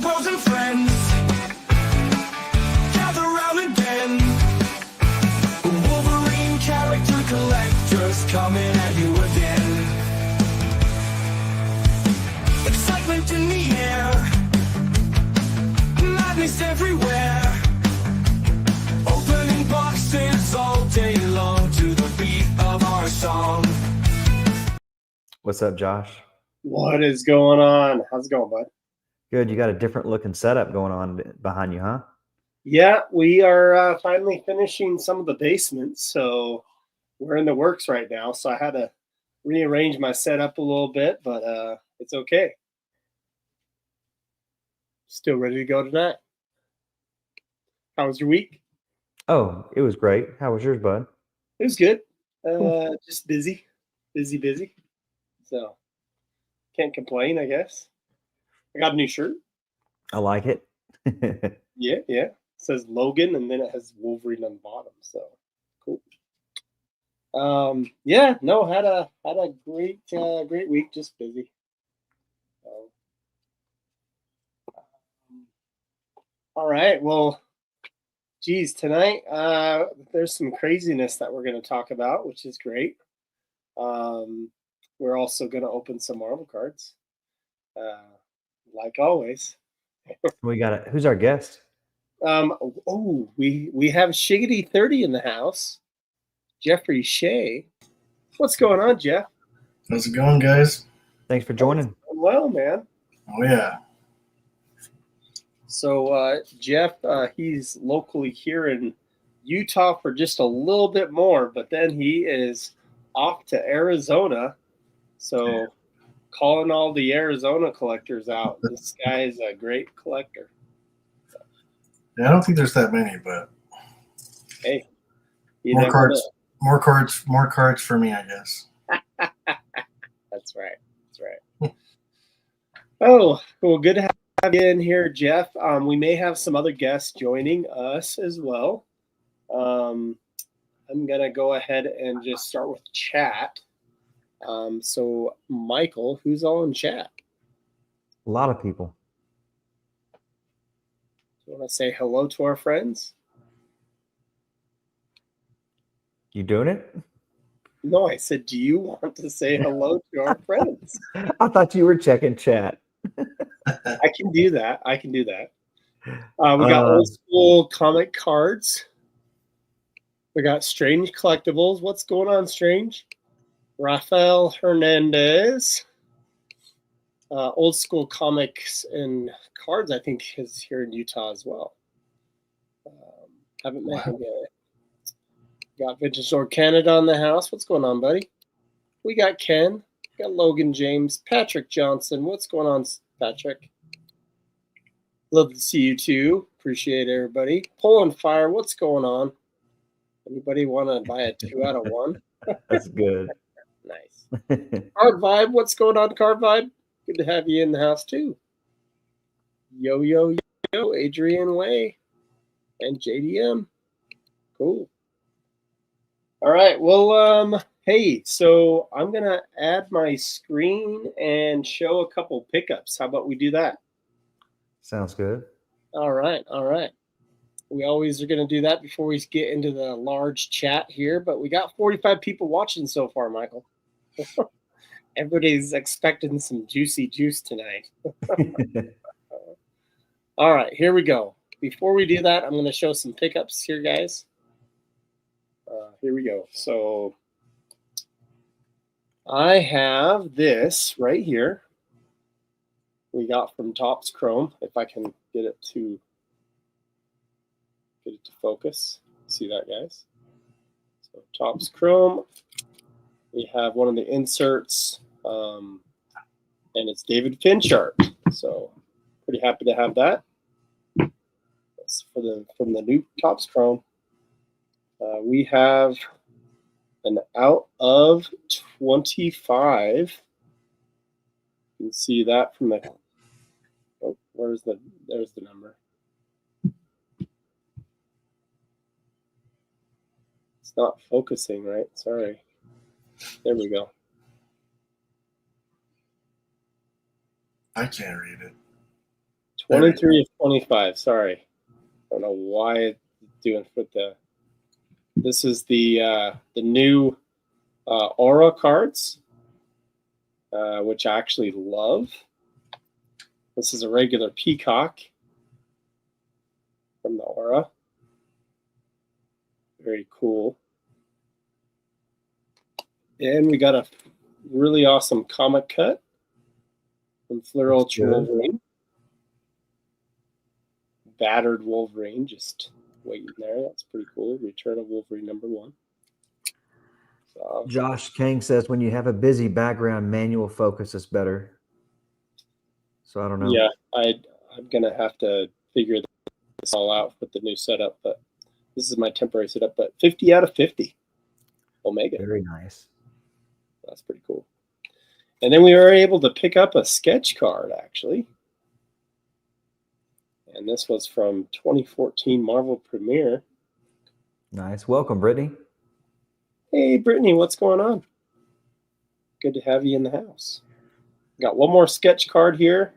foes and friends, gather round again. Wolverine character collectors coming at you again. Excitement in the air, madness everywhere. Opening boxes all day long to the beat of our song. What's up, Josh? What is going on? How's it going, bud? Good. You got a different looking setup going on behind you, huh? Yeah, we are finally finishing some of the basement, so we're in the works right now. So I had to rearrange my setup a little bit, but it's okay. Still ready to go tonight. How was your week? Oh, it was great. How was yours, bud? It was good. Cool. Just busy. So can't complain, I guess. I got a new shirt. I like it. Yeah. It says Logan, and then it has Wolverine on the bottom. So cool. Had a great week. Just busy. All right. Well, geez, tonight there's some craziness that we're going to talk about, which is great. We're also going to open some Marvel cards, like always. We got it. Who's our guest? We have Shiggity 30 in the house. Jeffrey Shea. What's going on, Jeff? How's it going, guys? Thanks for joining. Well, man. Oh, yeah. So, Jeff, he's locally here in Utah for just a little bit more, but then he is off to Arizona. So, calling all the Arizona collectors out. This guy is a great collector. Yeah, I don't think there's that many, but Hey, more cards for me, I guess. That's right. Oh, well, good to have you in here, Jeff. We may have some other guests joining us as well. I'm going to go ahead and just start with chat. So, Michael, who's all in chat? A lot of people. Do you want to say hello to our friends? You doing it? No, I said, do you want to say hello to our friends? I thought you were checking chat. I can do that. We got old school comic cards. We got Strange Collectibles. What's going on, Strange? Rafael Hernandez. Old school comics and cards, I think, is here in Utah as well. Haven't met him yet. Got Vintage Store Canada on the house. What's going on, buddy? We got Ken. We got Logan James. Patrick Johnson. What's going on, Patrick? Love to see you too. Appreciate everybody. Poland Fire. What's going on? Anybody want to buy a 2 out of 1? That's good. Nice. Card Vibe. What's going on, Card Vibe? Good to have you in the house too. Yo, Adrian Way and JDM. Cool. All right. Well, hey, so I'm going to add my screen and show a couple pickups. How about we do that? Sounds good. All right. We always are going to do that before we get into the large chat here, but we got 45 people watching so far, Michael. Everybody's expecting some juicy juice tonight. All right, here we go. Before we do that, I'm going to show some pickups here, guys. Here we go. So I have this right here. We got from Topps Chrome. If I can get it to focus. See that, guys? So Topps Chrome. We have one of the inserts, and it's David Finch art. So pretty happy to have that. That's from the new Topps Chrome. We have an out of 25. You can see that from the. Oh, there's the number. It's not focusing, right? Sorry. There we go. I can't read it. 23 of 25. Sorry. I don't know why it's doing with the. This is the new Aura cards, which I actually love. This is a regular peacock from the Aura. Very cool. And we got a really awesome comic cut from Fleur Ultra Wolverine. Battered Wolverine, just waiting there. That's pretty cool. Return of Wolverine #1. So, Josh King says when you have a busy background, manual focus is better. So I don't know. yeah, I'm gonna have to figure this all out with the new setup, but this is my temporary setup. But 50 out of 50, Omega. Very nice. That's pretty cool. And then we were able to pick up a sketch card actually, and this was from 2014 Marvel Premiere. Nice. Welcome, Brittany. Hey, Brittany, what's going on? Good to have you in the house. Got one more sketch card here.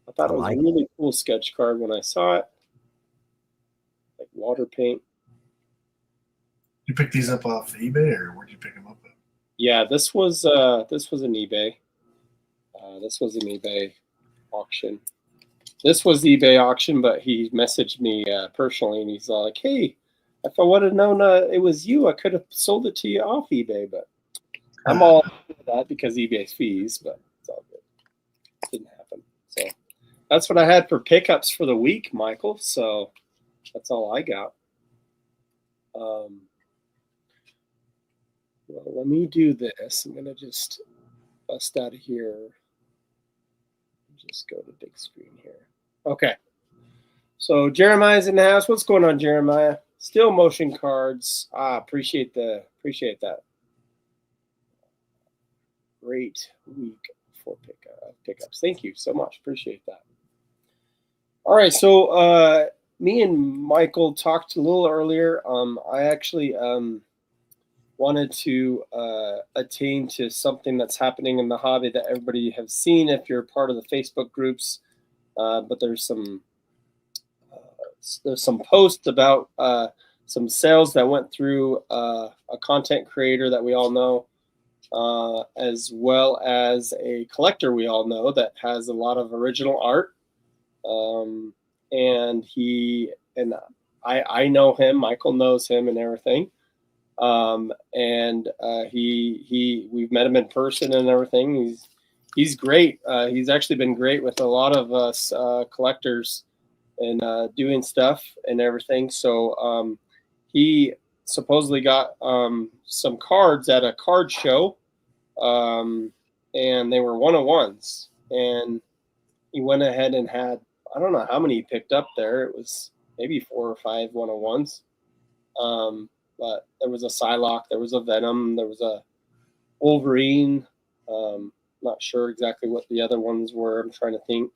I thought it was a really cool sketch card when I saw it. Like water paint. You pick these up off eBay, or where'd you pick them up at? Yeah, this was an eBay. This was an eBay auction. This was the eBay auction, but he messaged me personally, and he's like, "Hey, if I would have known it was you, I could have sold it to you off eBay." But I'm all for that because eBay's fees, but it's all good. Didn't happen. So that's what I had for pickups for the week, Michael. So that's all I got. Well, let me do this. I'm gonna just bust out of here. Just go to big screen here. Okay. So Jeremiah's in the house. What's going on, Jeremiah? Still motion cards. Appreciate that. Great week for pickups. Thank you so much. Appreciate that. All right. So me and Michael talked a little earlier. I actually wanted to attain to something that's happening in the hobby that everybody has seen if you're part of the Facebook groups. But there's some posts about some sales that went through a content creator that we all know, as well as a collector we all know that has a lot of original art. And I know him, Michael knows him and everything. We've met him in person and everything. He's great. He's actually been great with a lot of us collectors and doing stuff and everything. So he supposedly got some cards at a card show, and they were 101s. And he went ahead and had, I don't know how many he picked up there. It was maybe 4 or 5 101s. But there was a Psylocke, there was a Venom, there was a Wolverine. Not sure exactly what the other ones were. I'm trying to think.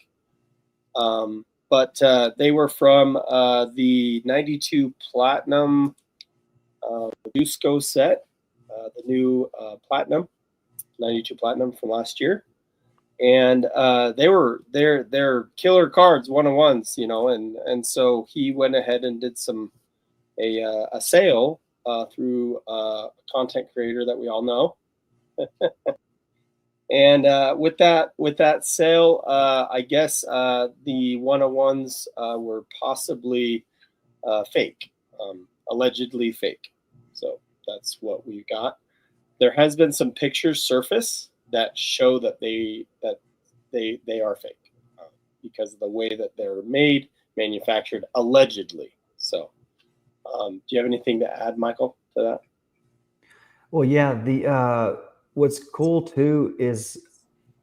But they were from the 92 Platinum Dusko set, the new Platinum, 92 Platinum from last year. And they're killer cards, 101s, you know, and so he went ahead and did a sale through a content creator that we all know. And with that sale, I guess the 101s were possibly fake, allegedly fake. So that's what we got. There has been some pictures surface that show that they are fake because of the way that they're made, manufactured, allegedly. So, do you have anything to add, Michael, to that? Well, yeah. What's cool too is,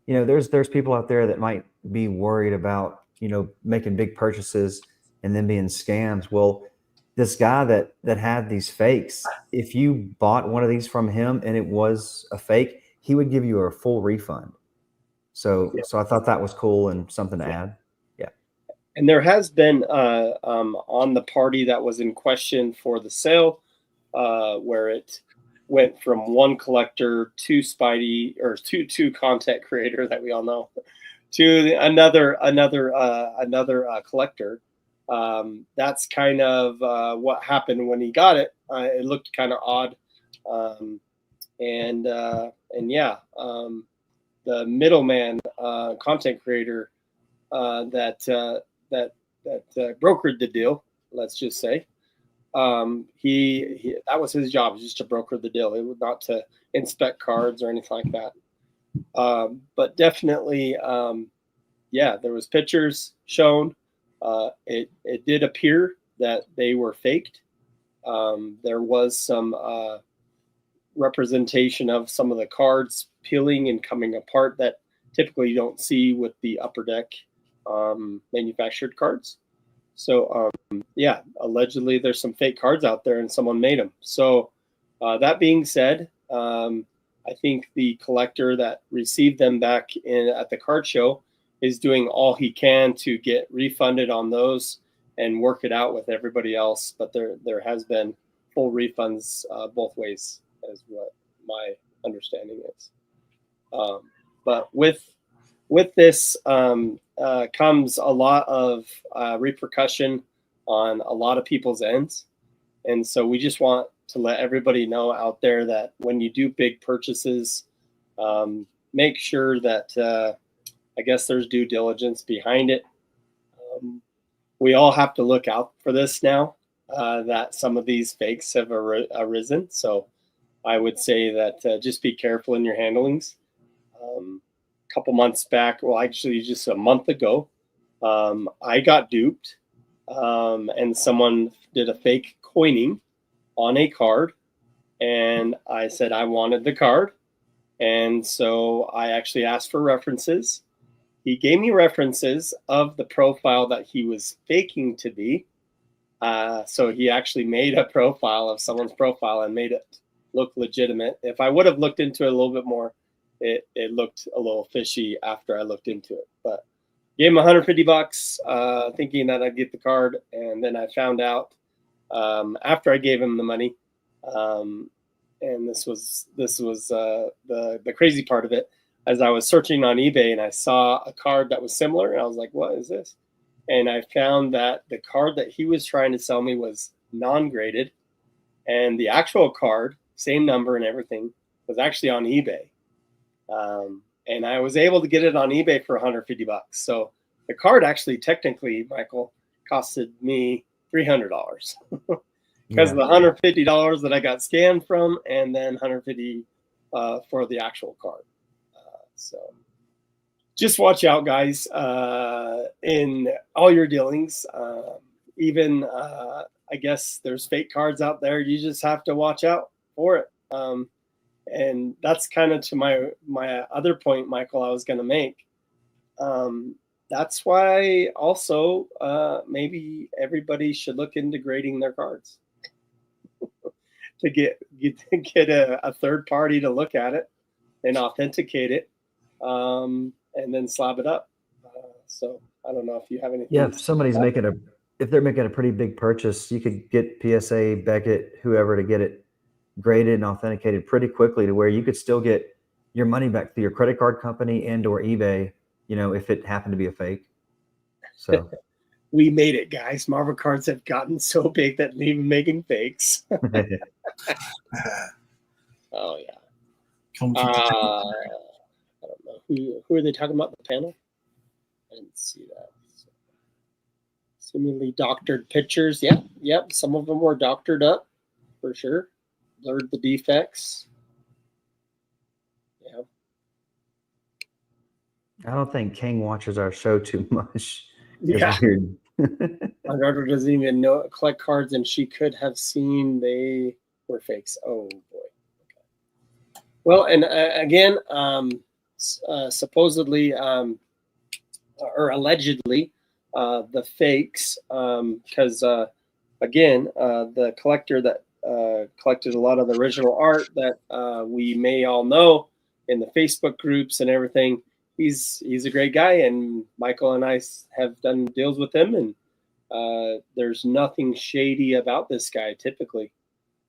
you know, there's people out there that might be worried about, you know, making big purchases and then being scams. Well, this guy that had these fakes, if you bought one of these from him and it was a fake, he would give you a full refund. So I thought that was cool and something to add. Yeah. And there has been on the party that was in question for the sale, where it went from one collector to Spidey, or to content creator that we all know. another collector. That's kind of what happened when he got it. It looked kind of odd, and yeah, the middleman content creator that brokered the deal. Let's just say he that was his job, just to broker the deal. It was not to inspect cards or anything like that. But definitely, yeah, there was pictures shown. It did appear that they were faked. There was some representation of some of the cards peeling and coming apart that typically you don't see with the upper deck manufactured cards. So yeah, allegedly there's some fake cards out there and someone made them. So that being said, I think the collector that received them back at the card show is doing all he can to get refunded on those and work it out with everybody else. But there has been full refunds both ways, is what my understanding is. But with this comes a lot of repercussion on a lot of people's ends. And so we just want to let everybody know out there that when you do big purchases, make sure that I guess there's due diligence behind it. We all have to look out for this now, that some of these fakes have arisen. So I would say that just be careful in your handlings. A couple months back, well, actually just a month ago, I got duped, and someone did a fake coining on a card, and I said I wanted the card, and so I actually asked for references. He gave me references of the profile that he was faking to be. So he actually made a profile of someone's profile and made it look legitimate. If I would have looked into it a little bit more, it looked a little fishy after I looked into it. But gave him $150, thinking that I'd get the card, and then I found out after I gave him the money, and this was the crazy part of it. As I was searching on eBay and I saw a card that was similar, and I was like, what is this? And I found that the card that he was trying to sell me was non-graded, and the actual card, same number and everything, was actually on eBay. And I was able to get it on eBay for $150. So the card actually, technically, Michael, costed me $300 because of the $150 that I got scammed from, and then $150 for the actual card. So just watch out, guys, in all your dealings. Even I guess there's fake cards out there. You just have to watch out for it. And that's kind of to my other point, Michael, I was going to make. That's why also maybe everybody should look into grading their cards to get a third party to look at it and authenticate it, and then slab it up. So I don't know if you have anything. Yeah, if somebody's if they're making a pretty big purchase, you could get PSA, Beckett, whoever to get it graded and authenticated pretty quickly to where you could still get your money back through your credit card company and or eBay, if it happened to be a fake. So we made it, guys. Marvel cards have gotten so big that they're even making fakes. Oh yeah. I don't know who are they talking about in the panel? I didn't see that. Seemingly doctored pictures. Yep. Some of them were doctored up for sure. Blurred the defects. Yeah. I don't think King watches our show too much. Yeah. It's weird. My daughter doesn't even collect cards, and she could have seen they were fakes. Oh boy. Okay. Well, and again, supposedly or allegedly, the fakes, because again, the collector that collected a lot of the original art that we may all know in the Facebook groups and everything. He's a great guy, and Michael and I have done deals with him, and there's nothing shady about this guy typically.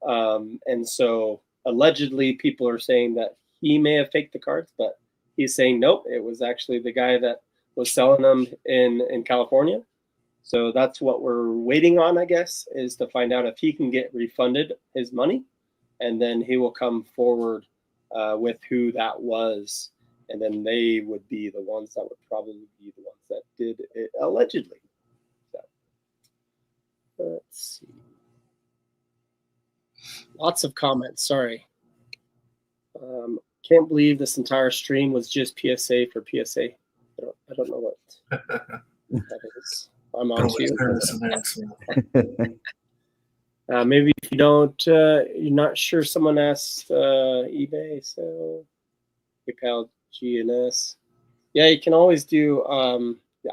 And so allegedly people are saying that he may have faked the cards, but he's saying nope, it was actually the guy that was selling them in California. So that's what we're waiting on, I guess, is to find out if he can get refunded his money, and then he will come forward with who that was, and then they would be the ones that would probably be the ones that did it allegedly. So let's see. Lots of comments. Sorry. Can't believe this entire stream was just PSA for PSA. I don't know what that is. I'm on to you. Maybe if you don't, you're not sure. Someone asked eBay, so PayPal, GNS. Yeah, you can always do.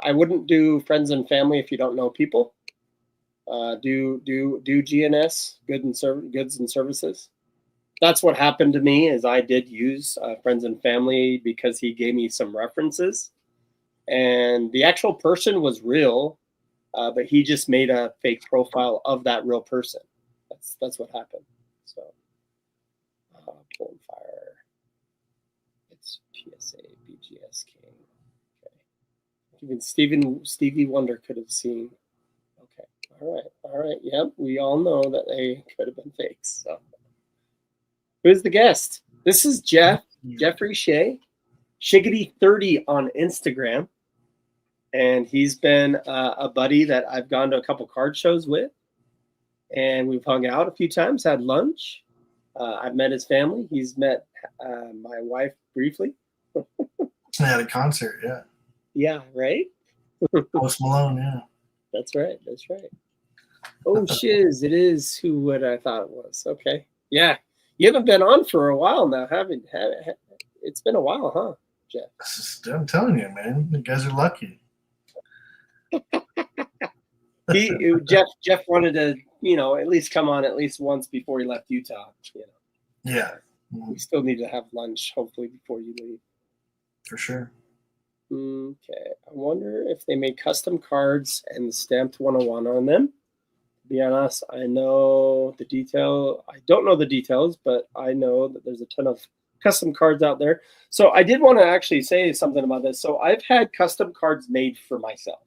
I wouldn't do friends and family if you don't know people. Do GNS, goods and services. That's what happened to me. Is I did use friends and family because he gave me some references, and the actual person was real. But he just made a fake profile of that real person. That's what happened. So, pulling fire. It's PSA BGS King. Okay. Even Stevie Wonder could have seen. Okay. All right. Yep. We all know that they could have been fakes. So, who's the guest? This is Jeffrey Shea, Shiggity30 on Instagram. And he's been a buddy that I've gone to a couple card shows with, and we've hung out a few times, had lunch. I've met his family. He's met my wife briefly. At a concert, yeah. Yeah, right? Post Malone, yeah. That's right. Oh, shiz, it is who what I thought it was. Okay. Yeah. You haven't been on for a while now, haven't you? It's been a while, huh, Jeff? I'm telling you, man. You guys are lucky. Jeff wanted to, at least come on at least once before he left Utah. Yeah. We still need to have lunch, hopefully, before you leave. For sure. Okay. I wonder if they made custom cards and the stamped 101 on them. To be honest, I know the detail. I don't know the details, but I know that there's a ton of custom cards out there. So I did want to actually say something about this. So I've had custom cards made for myself.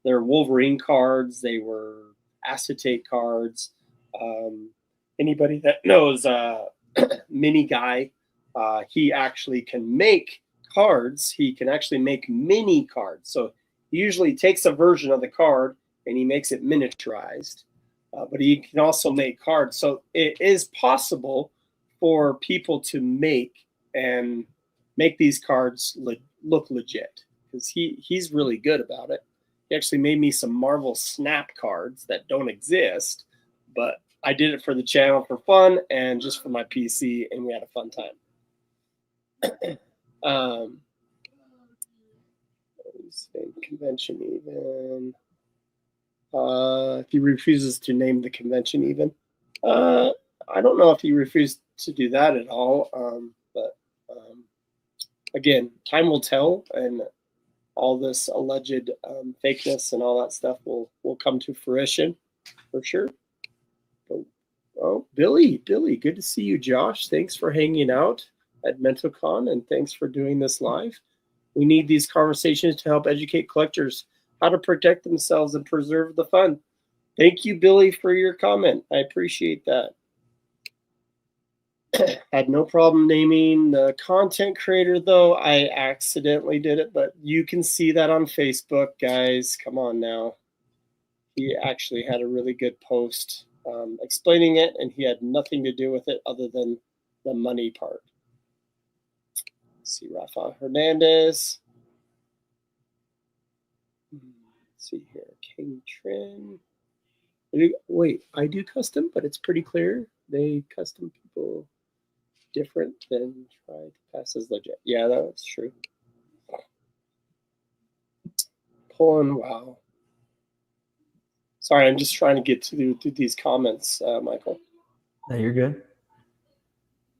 They're Wolverine cards. They were acetate cards. Anybody that knows Mini Guy, he actually can make cards. He can actually make mini cards. So he usually takes a version of the card and he makes it miniaturized. But he can also make cards. So it is possible for people to make these cards look legit, because he's really good about it. He actually made me some Marvel Snap cards that don't exist, but I did it for the channel for fun and just for my PC, and we had a fun time. Convention even. If he refuses to name the convention even. I don't know if he refused to do that at all, but again, time will tell, and all this alleged fakeness and all that stuff will come to fruition for sure. Oh, Billy, good to see you, Josh. Thanks for hanging out at MentoCon, and thanks for doing this live. We need these conversations to help educate collectors how to protect themselves and preserve the fun. Thank you, Billy, for your comment. I appreciate that. Had no problem naming the content creator, though. I accidentally did it, but you can see that on Facebook, guys. Come on now. He actually had a really good post explaining it, and he had nothing to do with it other than the money part. Let's see, Rafa Hernandez. Let's see here, King Trin. Wait, I do custom, but it's pretty clear. They custom people different than try to pass as legit. Yeah, that's true. Pulling, wow. Sorry, I'm just trying to get to these comments, Michael. No, you're good.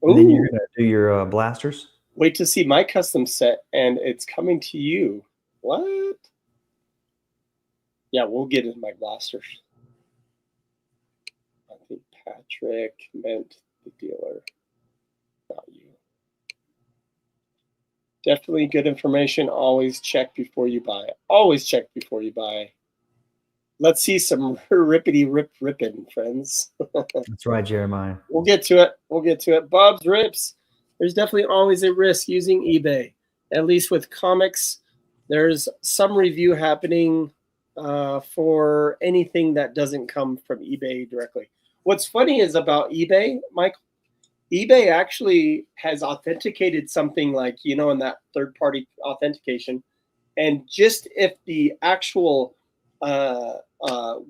And then you're gonna do your blasters. Wait to see my custom set, and it's coming to you. What? Yeah, we'll get into my blasters. I think Patrick meant the dealer, not you. Definitely good information. Always check before you buy. Always check before you buy. Let's see some rippity rip ripping, friends. That's right, Jeremiah. We'll get to it. We'll get to it. Bob's Rips. There's definitely always a risk using eBay. At least with comics, there's some review happening for anything that doesn't come from eBay directly. What's funny is about eBay, Michael, eBay actually has authenticated something like, in that third-party authentication. And just if the actual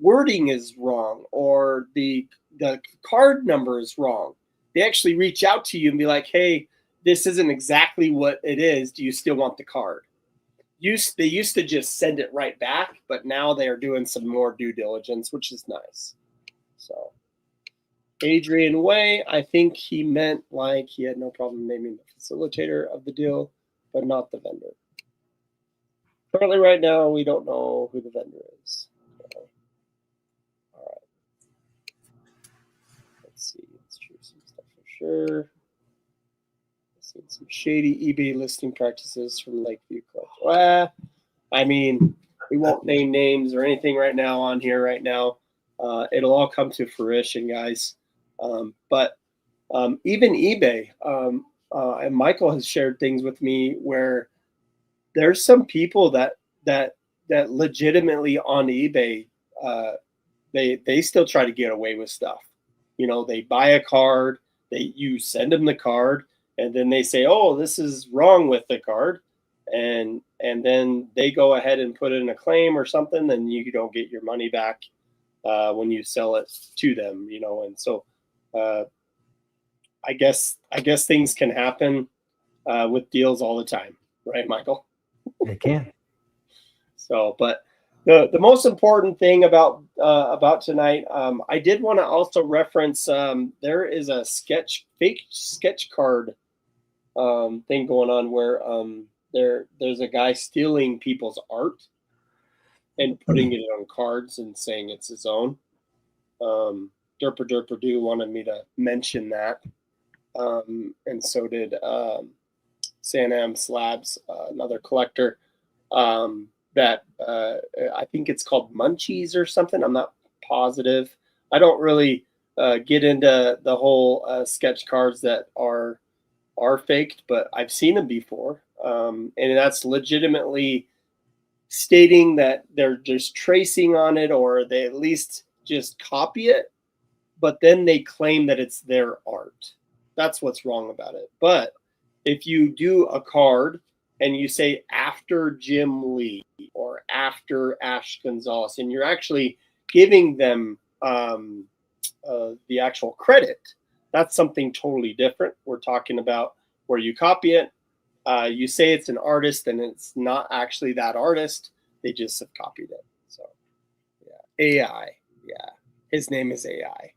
wording is wrong or the card number is wrong, they actually reach out to you and be like, hey, this isn't exactly what it is. Do you still want the card? They used to just send it right back, but now they are doing some more due diligence, which is nice. So Adrian Way, I think he meant like he had no problem naming the facilitator of the deal, but not the vendor. Currently, right now, we don't know who the vendor is. So, all right. Let's see. Let's choose some stuff for sure. Seen some shady eBay listing practices from Lakeview Club. Well, I mean, we won't name names or anything right now on here right now. It'll all come to fruition, guys. But even eBay, and Michael has shared things with me where there's some people that legitimately on eBay, they still try to get away with stuff. They buy a card, you send them the card, and then they say, "Oh, this is wrong with the card," and then they go ahead and put in a claim or something, and you don't get your money back when you sell it to them. And so I guess things can happen with deals all the time, right, Michael? It can. So, but the most important thing about tonight, I did want to also reference. There is a fake sketch card thing going on where there's a guy stealing people's art and putting it on cards and saying it's his own. Derper Doo wanted me to mention that, and so did San Slabs, another collector. That I think it's called Munchies or something. I'm not positive. I don't really get into the whole sketch cards that are faked, but I've seen them before, and that's legitimately stating that they're just tracing on it, or they at least just copy it, but then they claim that it's their art. That's what's wrong about it. But if you do a card and you say after Jim Lee or after Ash Gonzalez, and you're actually giving them the actual credit, that's something totally different. We're talking about where you copy it, you say it's an artist, and it's not actually that artist. They just have copied it. So, yeah, AI. Yeah, his name is AI.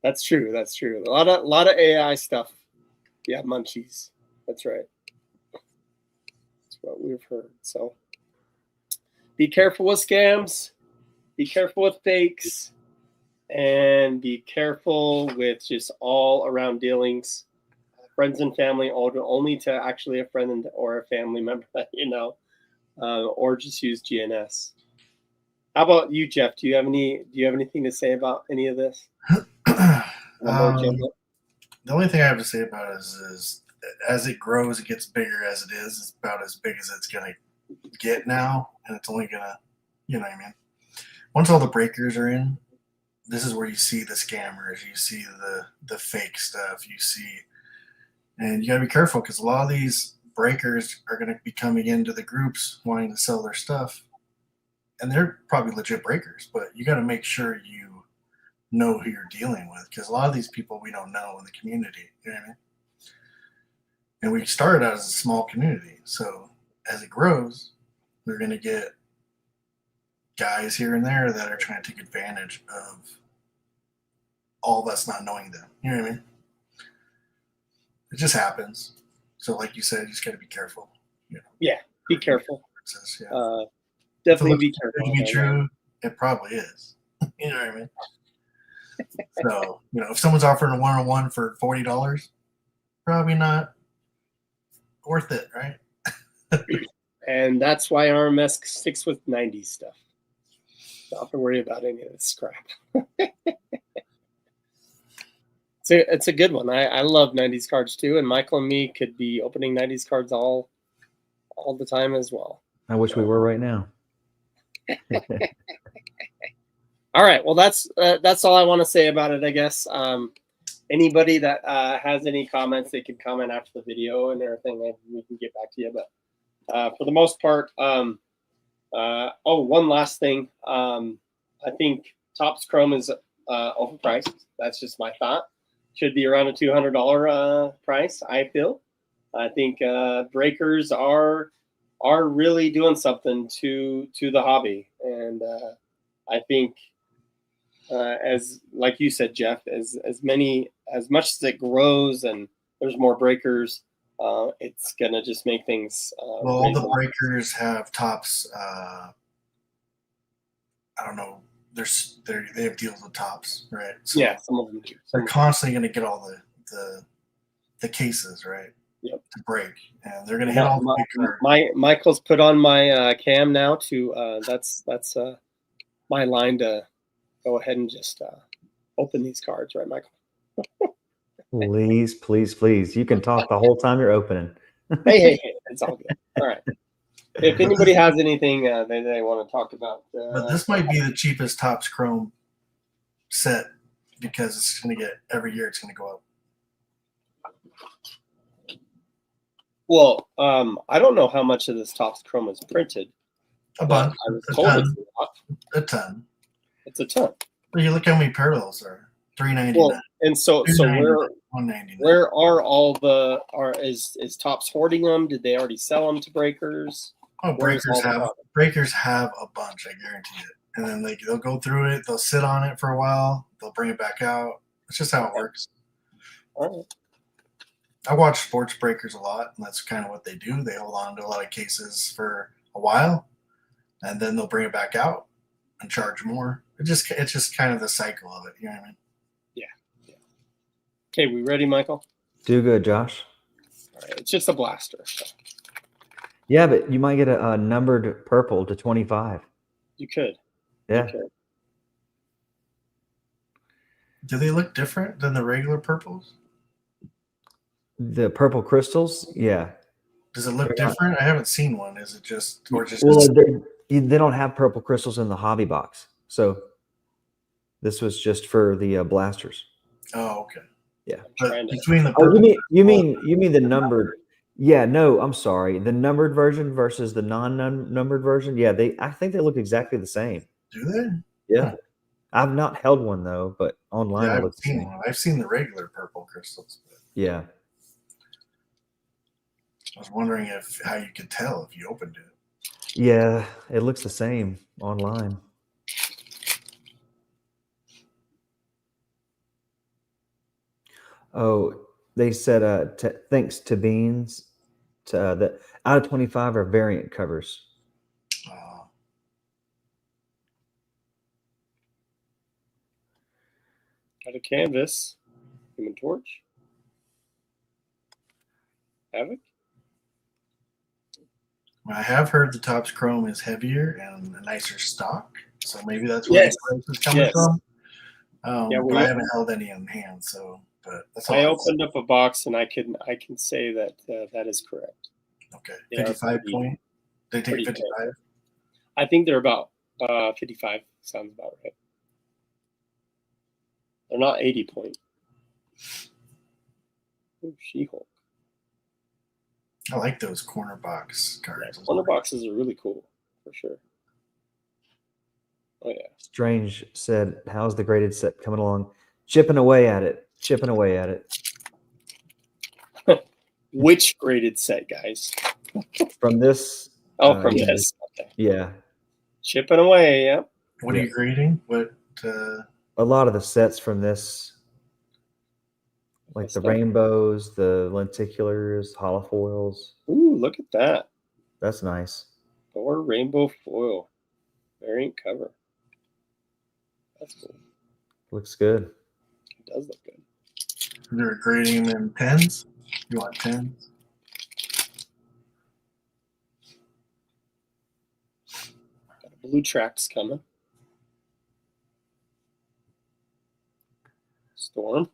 That's true. That's true. A lot of AI stuff. Yeah, Munchies. That's right. That's what we've heard. So be careful with scams, be careful with fakes, and be careful with just all around dealings. Friends and family, only to actually a friend or a family member that you know, or just use GNS. How about you, Jeff? Do you have anything to say about any of this? The only thing I have to say about it is as it grows, it gets bigger as it is. It's about as big as it's going to get now. And it's only going to, you know what I mean? Once all the breakers are in, this is where you see the scammers. You see the fake stuff. You see, and you got to be careful because a lot of these breakers are going to be coming into the groups wanting to sell their stuff. And they're probably legit breakers, but you got to make sure you know who you're dealing with, because a lot of these people we don't know in the community, you know what I mean? And we started out as a small community, so as it grows, we're going to get guys here and there that are trying to take advantage of all of us not knowing them, you know what I mean? It just happens. So like you said, you just got to be careful, you know? Yeah, be careful. Yeah. Definitely be careful. To be true, it probably is. You know what I mean? So, you know, if someone's offering a one-on-one for $40, probably not worth it, right? And that's why RMS sticks with 90s stuff. Don't have to worry about any of this crap. It's a good one. I love 90s cards too, and Michael and me could be opening 90s cards all the time as well. I wish we were right now. All right. Well, that's all I want to say about it, I guess. Anybody that has any comments, they can comment after the video and everything, and we can get back to you. But for the most part, one last thing. I think Topps Chrome is overpriced. That's just my thought. Should be around a $200 price, I feel. I think breakers are really doing something to the hobby, and I think as like you said, Jeff, as much as it grows and there's more breakers, it's gonna just make things. Well, all the breakers have Topps. I don't know. They have deals with Topps, right? So yeah, some of them do. they're constantly going to get all the cases, right? Yep. To break, and they're going to hit all the big cards. Michael's put on my cam now to that's my line to go ahead and just open these cards, right, Michael? Please, please, please. You can talk the whole time you're opening. Hey, it's all good. All right. If anybody has anything they want to talk about, But this might be the cheapest Topps Chrome set because it's going to get every year. It's going to go up. well, I don't know how much of this Topps Chrome is printed. A but bunch, I was a told ton, it's a lot. a ton. It's a ton. But you look how many parallels are. $3.99. Well, and so $2.99, where are all the is Topps hoarding them? Did they already sell them to breakers? Oh, Where's all the breakers have a bunch. I guarantee it. And then they'll go through it. They'll sit on it for a while. They'll bring it back out. It's just how it works. All right. I watch sports breakers a lot, and that's kind of what they do. They hold on to a lot of cases for a while, and then they'll bring it back out and charge more. It's just kind of the cycle of it. You know what I mean? Okay, we ready, Michael? Do good, Josh. All right. It's just a blaster. So Yeah, but you might get a numbered purple to 25. you could. Yeah. You could. Do they look different than the regular purples? The purple crystals, yeah. Does it look different? I haven't seen one. Is it just or just? Well, they don't have purple crystals in the hobby box, so this was just for the blasters. Oh, okay. Yeah. But between the Oh, purple, you mean the numbered? Yeah, no, I'm sorry. The numbered version versus the non-numbered version. Yeah, I think they look exactly the same. do they? Yeah. I've not held one though, but online Yeah, I it haven't looks the seen same. one. I've seen the regular purple crystals. But Yeah. I was wondering how you could tell if you opened it. Yeah, it looks the same online. Oh, they said thanks to Beans that out of 25 are variant covers. Got a canvas. Human Torch. Havoc. Well, I have heard the Topps Chrome is heavier and a nicer stock, so maybe that's where Yes. the price is coming Yes. from. Yeah, but I haven't held any in hand, so but that's all. I opened up a box and I can say that that is correct. Okay, They are 55 pretty- point. They take pretty 55. I think they're about 55. Sounds about right. They're not 80 point. Ooh, She-Hulk. I like those corner box cards. Corner boxes are really cool, for sure. Oh yeah. Strange said, "How's the graded set coming along? Chipping away at it. Chipping away at it." Which graded set, guys? From this. Oh, from yeah, this. Okay. Yeah. Chipping away. Yep. What are you grading? What? A lot of the sets from this, like the Stuff. rainbows, the lenticulars, holofoils. Ooh, look at that. That's nice. Thor rainbow foil. Variant cover. That's cool. Looks good. It does look good. They're grading them in tens. You want tens? Blue tracks coming. Storm.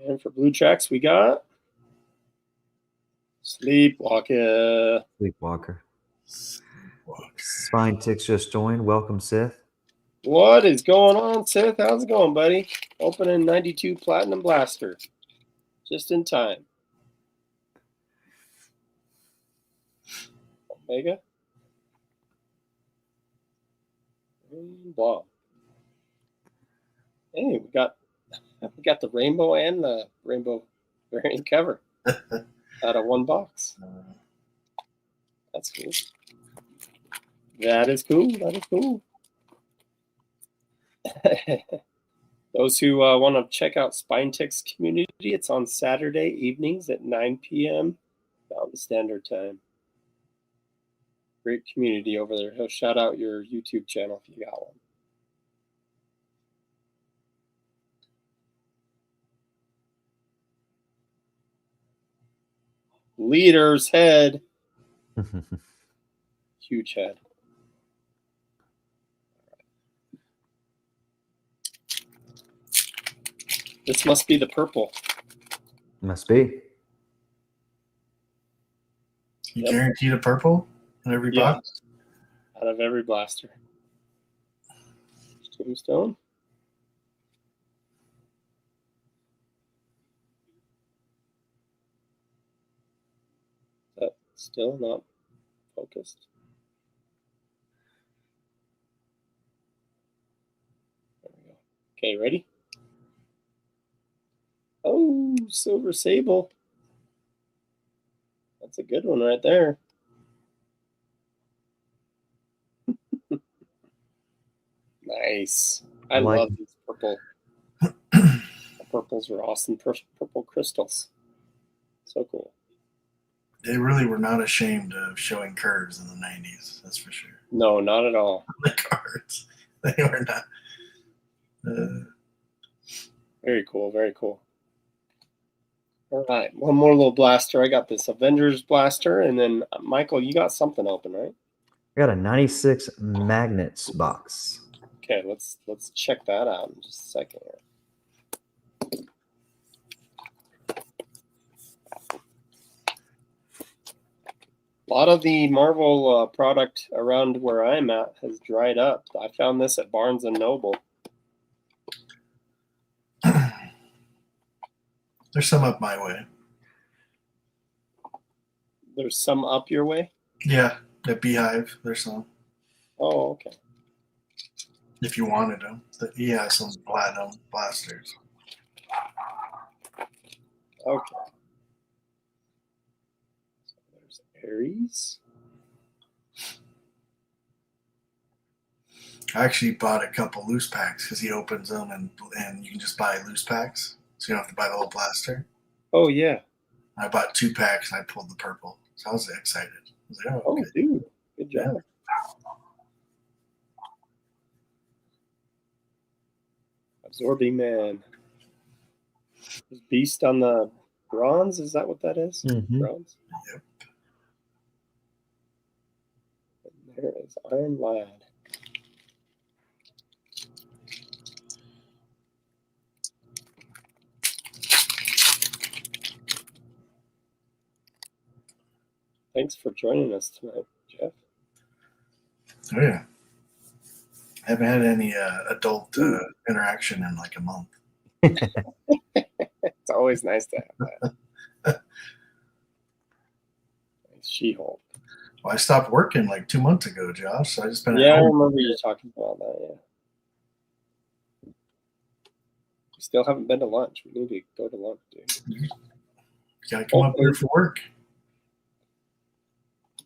And for blue tracks, we got Sleepwalker. Sleepwalker. Sleepwalker. Spine Ticks just joined. Welcome, Sith. What is going on, Seth? How's it going, buddy? Opening 92 Platinum Blaster. Just in time. Omega. And Blob. Hey, we got the rainbow and the rainbow variant cover out of one box. That's cool. That is cool. That is cool. Those who want to check out Spine Ticks Community, it's on Saturday evenings at 9 p.m. Mountain Standard Time. Great community over there. He'll shout out your YouTube channel if you got one. Leader's head. Huge head. This must be the purple. Must be. You Yep. guaranteed a purple in every Yeah. box? Out of every blaster. Tombstone. Is that still not focused? There we go. Okay, ready? Oh, Silver Sable. That's a good one right there. Nice. I Like- love these purple. The purples are awesome. Purple crystals. So cool. They really were not ashamed of showing curves in the 90s, that's for sure. No, not at all. The cards. They were not. Very cool. Very cool. All right. One more little blaster. I got this Avengers blaster. And then, Michael, you got something open, right? I got a 96 magnets box. Okay, let's check that out in just a second here. A lot of the Marvel product around where I'm at has dried up. I found this at Barnes and Noble. There's some up my way. There's some up your way. Yeah, the Beehive. There's some. Oh, okay. If you wanted them, he has some platinum blasters. Okay. So there's Ares. I actually bought a couple loose packs because he opens them and you can just buy loose packs, so you don't have to buy the whole blaster. Oh yeah. I bought 2 packs and I pulled the purple, so I was excited. I was like, oh, Oh, okay. dude, good job. Absorbing Man. Is Beast on the bronze? Is that what that is? Mhm. Bronze? Yep. And there is Iron Lad. Thanks for joining us tonight, Jeff. Oh yeah. I haven't had any adult interaction in like a month. It's always nice to have that. Nice She-Hulk. Well, I stopped working like 2 months ago, Josh. So I just been Yeah, I at home. remember you talking about that, yeah. We still haven't been to lunch. We need to go to lunch, dude. You gotta come up here for work.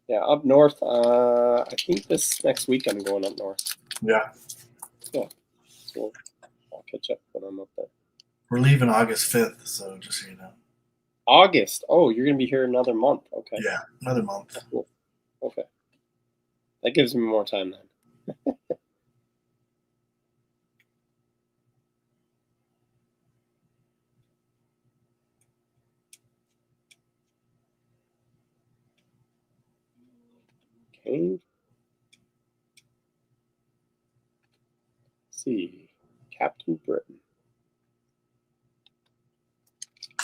Yeah, up north. I think this next week I'm going up north. Yeah. So I'll catch up when I'm up there. We're leaving August 5th, so just so you know. August. Oh, you're gonna be here another month. Okay. Yeah, another month. Cool. Okay. That gives me more time then. Kane. Let's see. Captain Britain.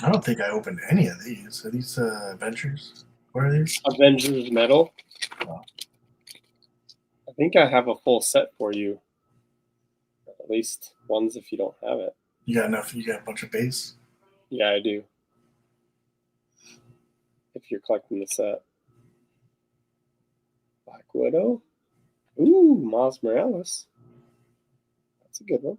I don't think I opened any of these. Are these Avengers? What are these? Avengers medal. Wow. I think I have a full set for you. At least ones if you don't have it. You got enough? You got a bunch of base? Yeah, I do. If you're collecting the set. Black Widow. Ooh, Miles Morales. That's a good one.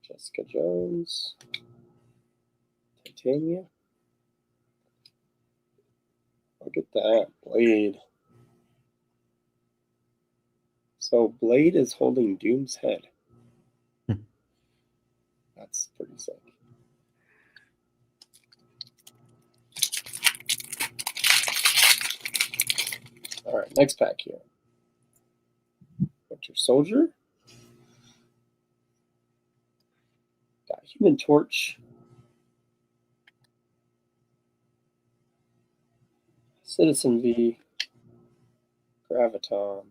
Jessica Jones. Titania. Look at that. Blade. So Blade is holding Doom's head. That's pretty sick. All right, next pack here. Winter Soldier. Got Human Torch. Citizen V. Graviton.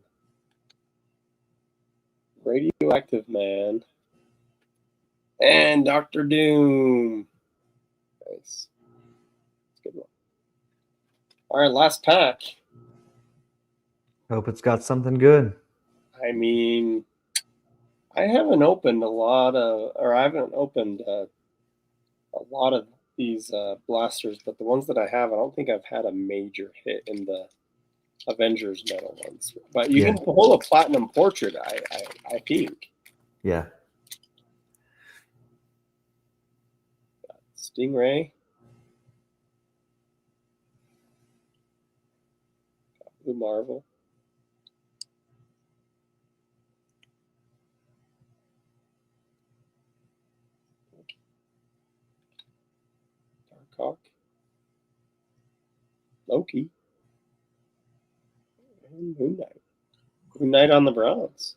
Radioactive Man. And Doctor Doom. Nice. Good one. All right, last pack. Hope it's got something good. I mean, I haven't opened a lot of these blasters, but the ones that I have, I don't think I've had a major hit in the Avengers medal ones. But you can pull a platinum portrait, I think. Yeah. Stingray. Blue Marvel. Darkhawk. Loki. And Moon Knight. Moon Knight on the bronze.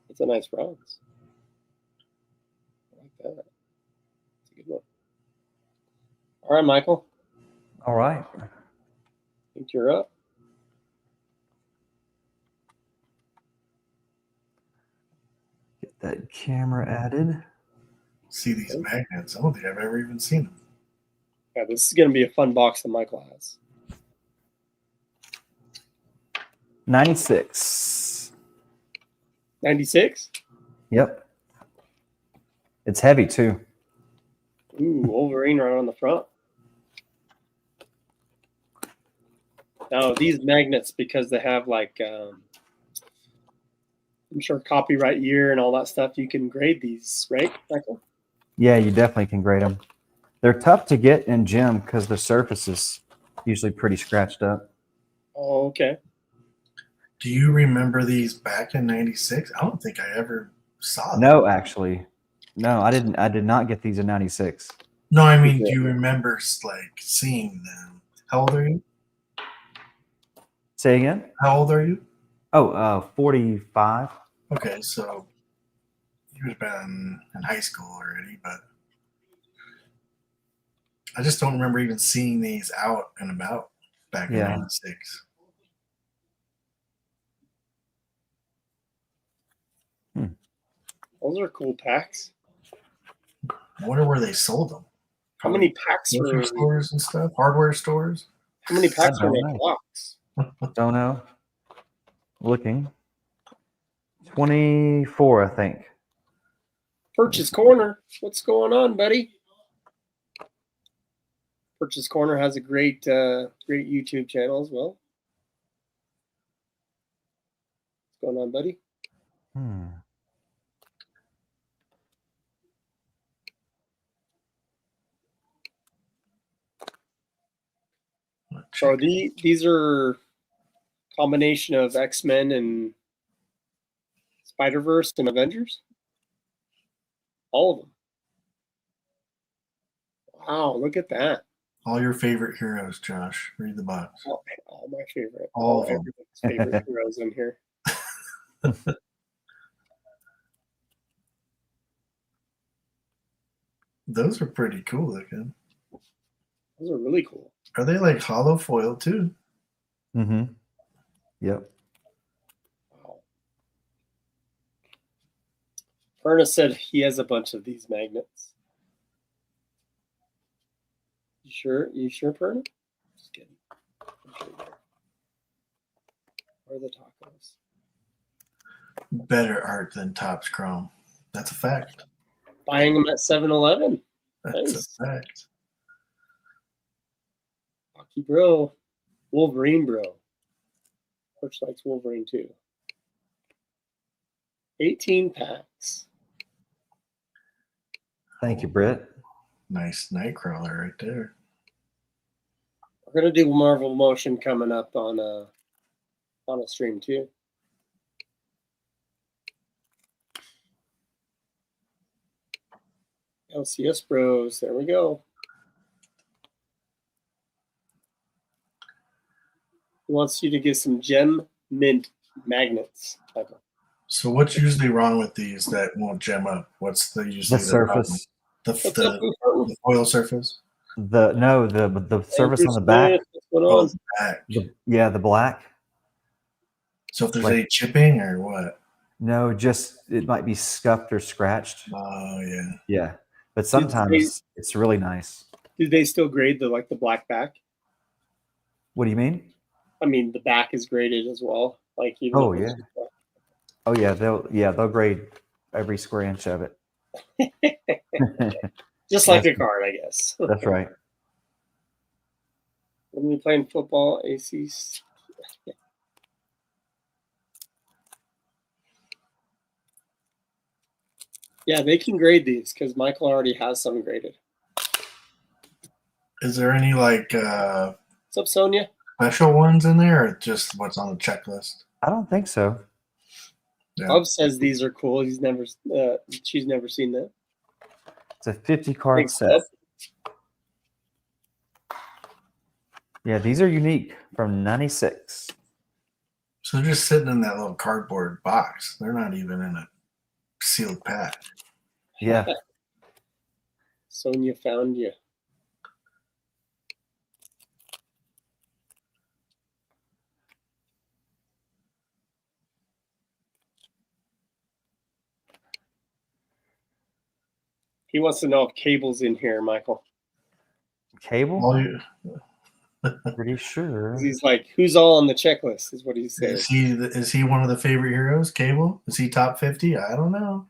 That's a nice bronze. I like that. It's a good one. All right, Michael. All right. I think you're up. Get that camera added. See these magnets. I don't think I've ever even seen them. Yeah, this is going to be a fun box that Michael has. 96. 96? Yep. It's heavy too. Ooh, Wolverine right on the front. Now, these magnets, because they have like, I'm sure copyright year and all that stuff, you can grade these, right, Michael? Yeah, you definitely can grade them. They're tough to get in gym because the surface is usually pretty scratched up. Oh, okay. Do you remember these back in '96? I don't think I ever saw them. No, actually. No, I didn't. I did not get these in 96. No, I mean, do you remember like seeing them? How old are you? Say again? How old are you? Oh, 45. Okay, so you would have been in high school already, but I just don't remember even seeing these out and about back in Yeah. '96. Those are cool packs. I wonder where they sold them. How many packs Grocery were stores and stuff? Hardware stores? How many packs I were don't in a know. box? Don't know. Looking. 24, I think. Purchase Corner. What's going on, buddy? Purchase Corner has a great great YouTube channel as well. What's going on, buddy? So these are combination of X-Men and Spider-Verse and Avengers? All of them. Wow, look at that. All your favorite heroes, Josh. Read the box. All my favorite. All of them. Everyone's favorite heroes in here. Those are pretty cool looking. Those are really cool. Are they like hollow foil too? Mm-hmm. Yep. Ernest said he has a bunch of these magnets. You sure? You sure, Perna? Just kidding. I'm sure you are. Where are the tacos? Better art than Topps Chrome. That's a fact. Buying them at 7-Eleven. That's Nice. a fact. Hockey Bro. Wolverine Bro. Which likes Wolverine too. 18 packs. Thank you, Britt. Nice Nightcrawler right there. We're gonna do Marvel Motion coming up on a stream too. LCS Bros. There we go. He wants you to get some gem mint magnets. So what's usually wrong with these that won't gem up? What's the usually The problem? surface. The foil surface? The surface Andrew on the back. Smith, what's going Oh, on? the back. The black. So if there's like- any chipping or what? No, just it might be scuffed or scratched. Oh yeah. Yeah, but sometimes it's really nice. Do they still grade the black back? What do you mean? I mean, the back is graded as well. Like even Oh, if it's yeah. Oh yeah, they'll grade every square inch of it. just like a card, I guess. That's right. When we playing football, ACs. Yeah, they can grade these because Michael already has some graded. Is there any like What's up, Sonia? special ones in there, or just what's on the checklist? I don't think so. Yeah. Bub says these are cool. She's never seen that. It's a 50 card Thanks, set. Bub. Yeah, these are unique from '96. So they're just sitting in that little cardboard box. They're not even in a sealed pack. Yeah, Sonia found you. He wants to know if cable's in here, Michael. cable. All you, Pretty sure. He's like, who's all on the checklist? Is what he's saying. is he one of the favorite heroes? Cable? Is he top 50? I don't know.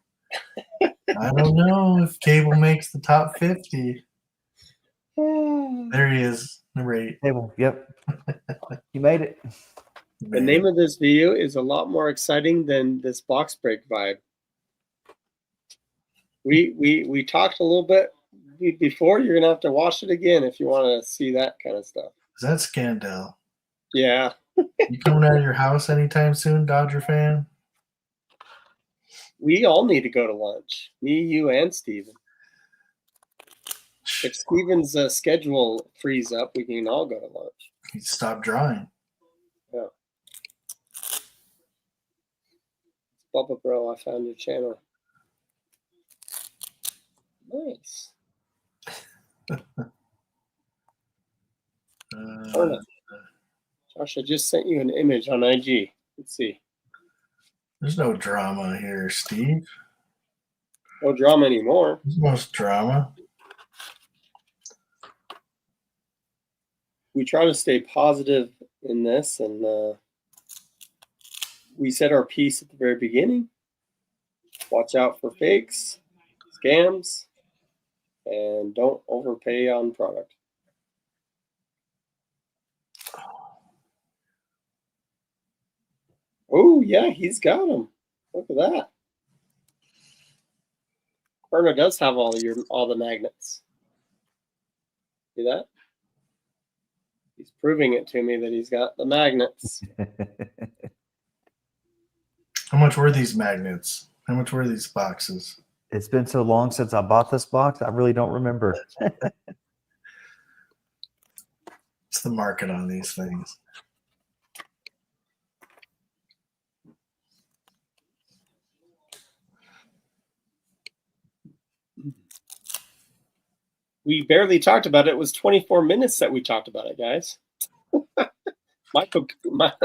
I don't know if Cable makes the top 50. There he is, number 8. Cable. Yep. You made it. The name of this video is a lot more exciting than this box break vibe. We talked a little bit before. You're gonna have to watch it again if you want to see that kind of stuff. Is that Scandell? Yeah, You coming out of your house anytime soon, Dodger fan? we all need to go to lunch. Me, you, and Steven. If Steven's schedule frees up, we can all go to lunch. He stopped drawing. Yeah. Bubba Bro, I found your channel. Nice. Josh, I just sent you an image on IG. Let's see. There's no drama here, Steve. No drama anymore. There's no drama. We try to stay positive in this, and we said our piece at the very beginning. Watch out for fakes, scams, and don't overpay on product. Oh, yeah, he's got them. Look at that. Berna does have all the magnets. See that? He's proving it to me that he's got the magnets. How much were these magnets? How much were these boxes? It's been so long since I bought this box. I really don't remember. It's the market on these things. We barely talked about it. It was 24 minutes that we talked about it, guys.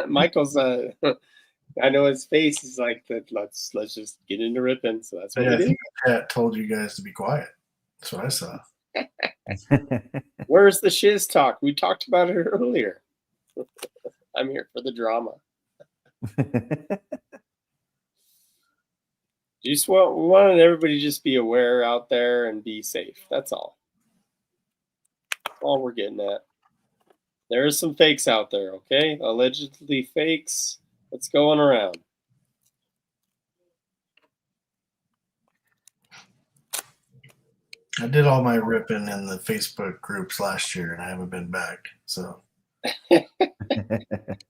Michael's I know his face is like that. Let's just get into ripping. So that's what Yeah, we I did. think Pat told you guys to be quiet. That's what I saw. Where's the shiz talk? We talked about it earlier. I'm here for the drama. We wanted everybody to just be aware out there and be safe. That's all. That's all we're getting at. There are some fakes out there, okay? Allegedly fakes. What's going around? I did all my ripping in the Facebook groups last year, and I haven't been back. So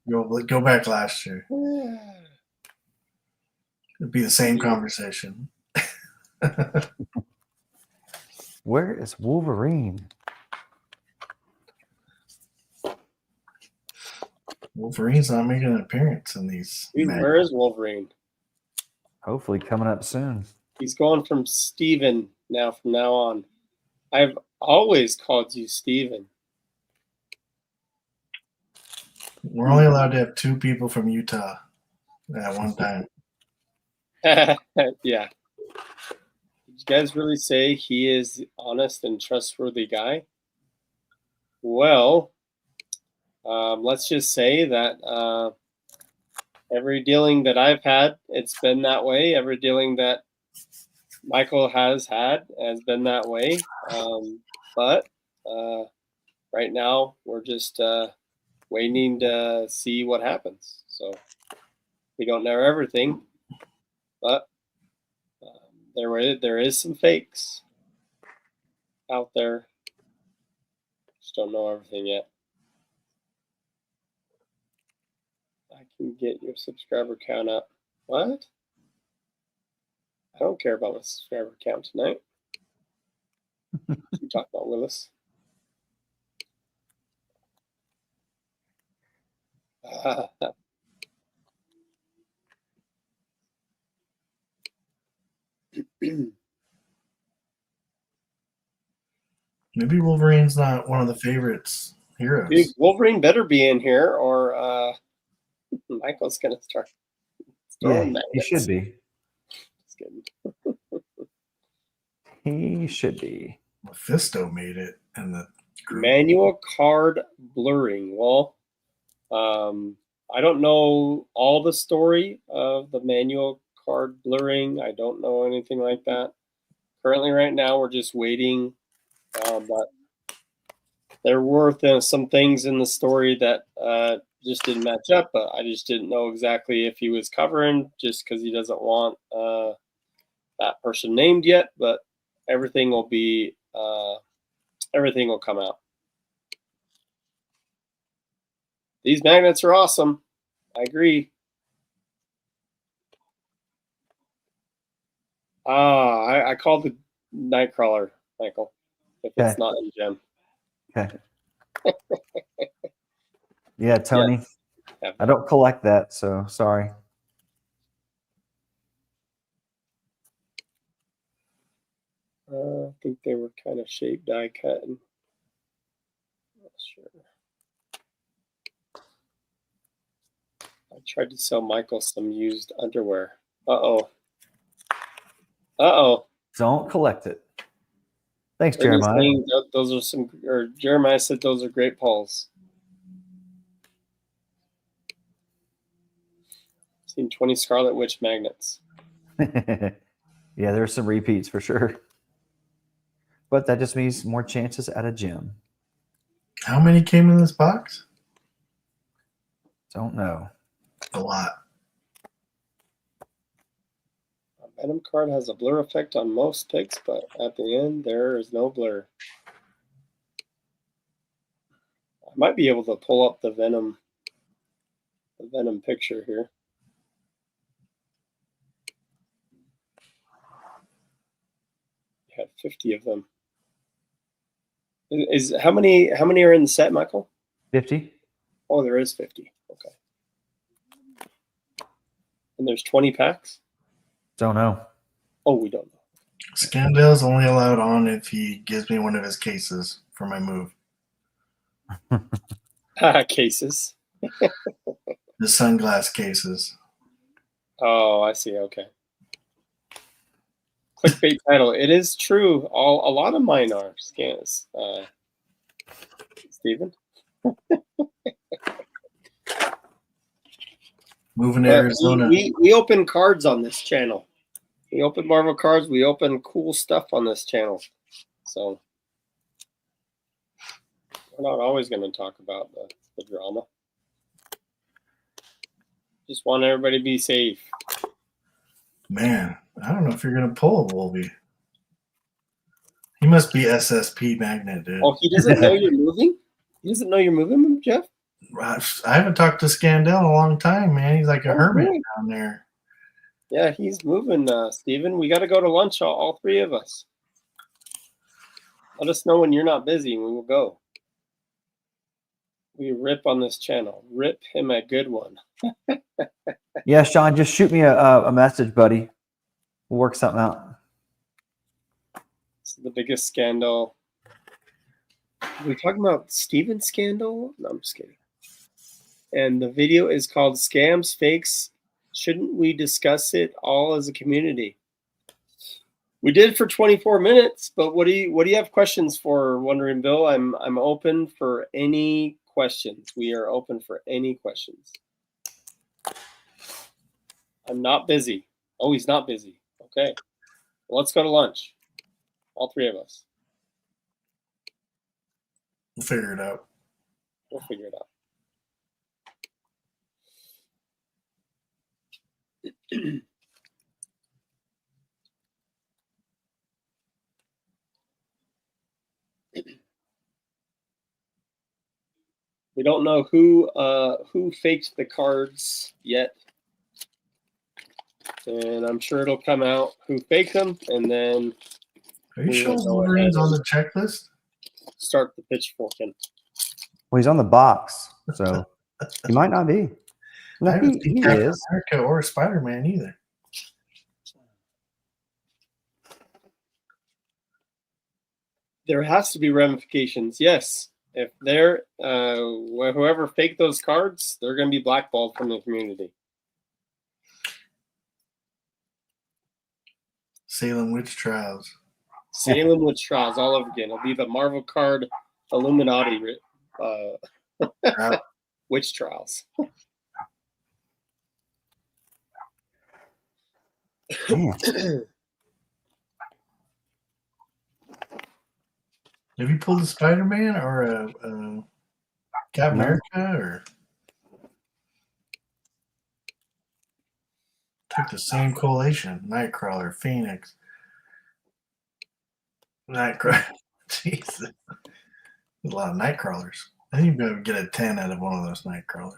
go back last year. It'd be the same conversation. Where is Wolverine? Wolverine's not making an appearance in these. Where is Wolverine? Hopefully coming up soon. He's going from Steven now from now on. I've always called you Steven. We're only allowed to have 2 people from Utah at one time. Yeah. Did you guys really say he is the honest and trustworthy guy? Well, let's just say that every dealing that I've had, it's been that way. Every dealing that Michael has had has been that way. But right now, we're just waiting to see what happens. So we don't know everything, but there is some fakes out there. Just don't know everything yet. I can get your subscriber count up. What? I don't care about my subscriber count tonight. You talk about Willis. Maybe Wolverine's not one of the favorites heroes. Dude, Wolverine better be in here, or Michael's gonna start. Yeah, he should be. Just kidding. He should be. Mephisto made it in the group. Manual card blurring. Well, I don't know all the story of the manual card blurring. I don't know anything like that. Currently, right now, we're just waiting. But there were some things in the story that just didn't match up. But I just didn't know exactly if he was covering, just because he doesn't want that person named yet. But everything will come out. These magnets are awesome. I agree. I called the Nightcrawler, Michael. If it's not in gem. Okay. Yeah, Tony. Yeah. I don't collect that, so sorry. I think they were kind of shaped die cut. Not sure. I tried to sell Michael some used underwear. Uh-oh. Don't collect it. Thanks, Jeremiah. Those are some, or Jeremiah said those are great pulls. Seen 20 Scarlet Witch magnets. Yeah, there's some repeats for sure. But that just means more chances at a gem. How many came in this box? Don't know. A lot. Venom card has a blur effect on most picks, but at the end there is no blur. I might be able to pull up the Venom picture here. You had 50 of them. Is how many are in the set, Michael? 50. Oh, there is 50. Okay. And there's 20 packs? Don't know. Oh, we don't know. Scandal's only allowed on if he gives me one of his cases for my move. Cases. The sunglass cases. Oh, I see. Okay. Clickbait title. It is true. A lot of mine are scans. Steven? Moving to Arizona. We open cards on this channel. We open Marvel cards. We open cool stuff on this channel. So we're not always going to talk about the drama. Just want everybody to be safe. Man, I don't know if you're going to pull a Wolvie. He must be SSP magnet, dude. Oh, he doesn't know you're moving? He doesn't know you're moving, Jeff? I haven't talked to Scandal in a long time, man. He's like a hermit really? down there. Yeah, he's moving, Steven. We got to go to lunch, all three of us. Let us know when you're not busy and we will go. We rip on this channel. Rip him a good one. Yeah, Sean, just shoot me a message, buddy. We'll work something out. This is the biggest scandal. Are we talking about Steven's scandal? No, I'm just kidding. And the video is called Scams, Fakes. Shouldn't we discuss it all as a community? We did for 24 minutes, but what do you have questions for, Wondering Bill? I'm open for any questions. We are open for any questions. I'm not busy. Oh, he's not busy. Okay. Well, let's go to lunch. All three of us. We'll figure it out. We'll figure it out. We don't know who faked the cards yet, and I'm sure it'll come out who faked them, and then Are you we sure will go Wolverine's ahead on and the checklist? start the pitchforking. Well, he's on the box, so he might not be. I No, haven't seen he Captain is. America or Spider-Man either. There has to be ramifications. Yes, if they're whoever faked those cards, they're going to be blackballed from the community. Salem Witch Trials. Salem witch trials all over again. It'll be the Marvel card Illuminati witch trials. Man. Have you pulled a Spider-Man or a Captain No. America or took the same collation? Nightcrawler, Phoenix, Nightcrawler. Jesus, a lot of Nightcrawlers. I think you'd be able to get a 10 out of one of those Nightcrawlers.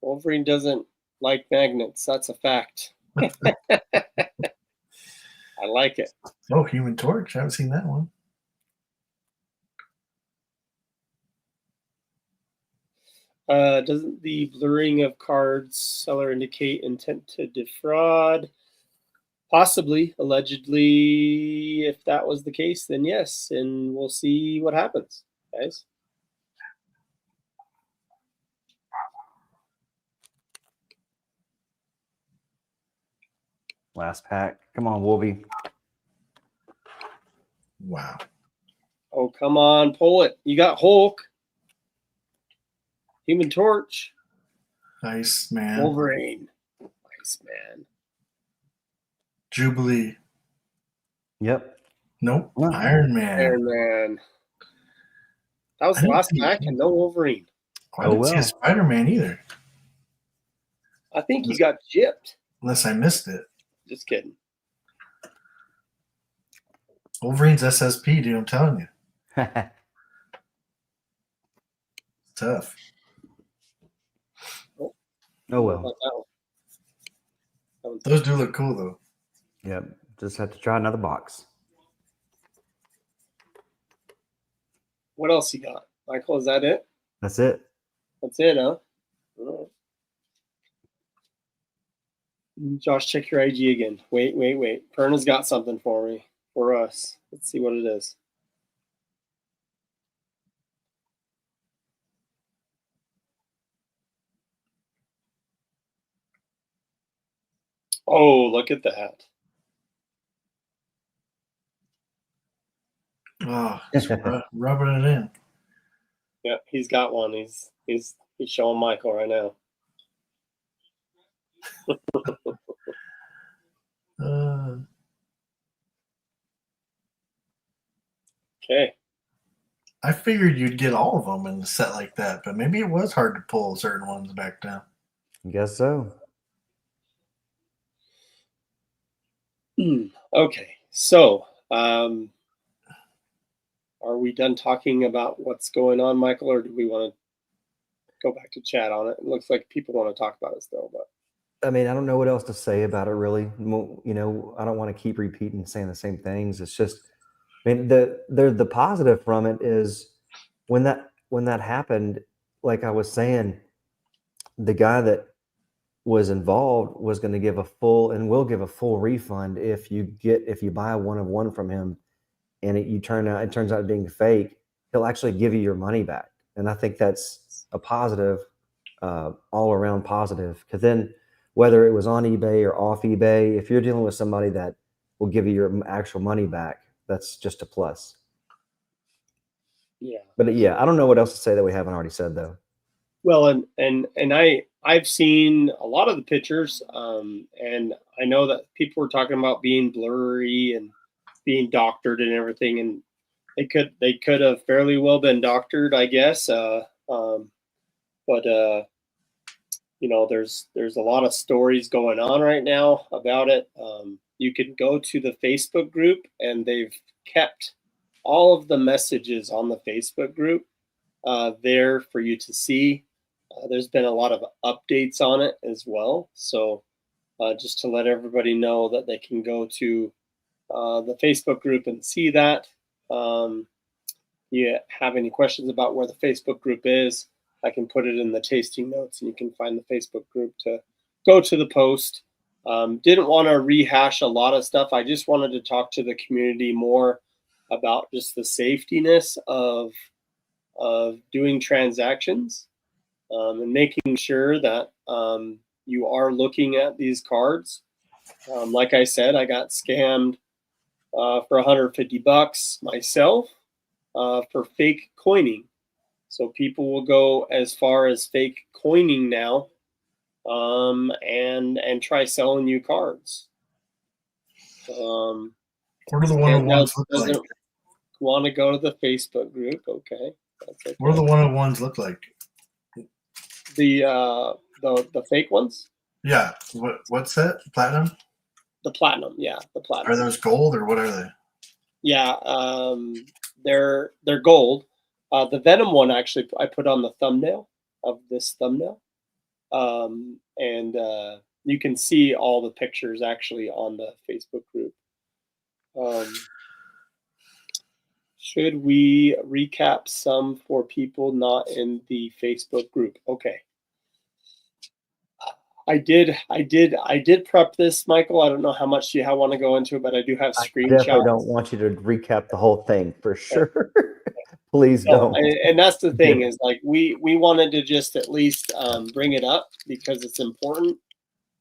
Wolverine doesn't like magnets. That's a fact. I like it. Oh, Human Torch. I haven't seen that one. Doesn't the blurring of cards seller indicate intent to defraud? Possibly, allegedly. If that was the case, then yes, and we'll see what happens, guys. Last pack. Come on, Wolvie. Wow. Oh, come on, pull it. You got Hulk, Human Torch, Nice, man. Wolverine. Nice, man. Jubilee. Yep. Nope. No. Iron Man. Iron Man. That was I the didn't last see- pack and no Wolverine. I didn't see a well. Spider-Man either, I think you got gypped. unless I missed it. Just kidding. Wolverine's SSP, dude. I'm telling you, it's tough. Oh How well. about that one? That one's- Those do look cool though. Yep. Just have to try another box. What else you got? Michael, is that it? That's it. That's it, huh? All right. Josh, check your IG again. Wait. Perna's got something for me, for us. Let's see what it is. Oh, look at that. Oh, it's rubbing it in. Yeah, he's got one. He's showing Michael right now. Okay. I figured you'd get all of them in a set like that, but maybe it was hard to pull certain ones back down. I guess so. Okay, so are we done talking about what's going on, Michael, or do we want to go back to chat on it? It looks like people want to talk about it still, but I mean, I don't know what else to say about it really. You know, I don't want to keep repeating saying the same things. It's just, I mean, the positive from it is when that happened, like I was saying, the guy that was involved was going to give a full and will give a full refund if you buy a one of one from him and it turns out being fake. He'll actually give you your money back, and I think that's a positive, all around positive. Because then, whether it was on eBay or off eBay, if you're dealing with somebody that will give you your actual money back, that's just a plus. yeah. But yeah, I don't know what else to say that we haven't already said though. Well, and I've seen a lot of the pictures, and I know that people were talking about being blurry and being doctored and everything, and they could have fairly well been doctored, I guess. But you know, there's a lot of stories going on right now about it. You can go to the Facebook group, and they've kept all of the messages on the Facebook group there for you to see. There's been a lot of updates on it as well. So just to let everybody know that they can go to the Facebook group and see that. You have any questions about where the Facebook group is, I can put it in the tasting notes and you can find the Facebook group to go to the post. Didn't want to rehash a lot of stuff. I just wanted to talk to the community more about just the safetiness of doing transactions and making sure that you are looking at these cards. Like I said, I got scammed for $150 myself for fake coining. So people will go as far as fake coining now and try selling you cards. What do the one-on-ones look like? Want to go to the Facebook group? Okay. That's okay. What do the one-on-ones look like? The fake ones? Yeah. What's that? Platinum? The platinum, yeah, the platinum. Are those gold or what are they? Yeah, they're gold. The Venom one actually I put on the thumbnail of this thumbnail, and you can see all the pictures actually on the Facebook group. Should we recap some for people not in the Facebook group? Okay. I did prep this, Michael. I don't know how much you want to go into it, but I do have screenshots. I definitely don't want you to recap the whole thing for sure. Please don't. And that's the thing is like we wanted to just at least bring it up because it's important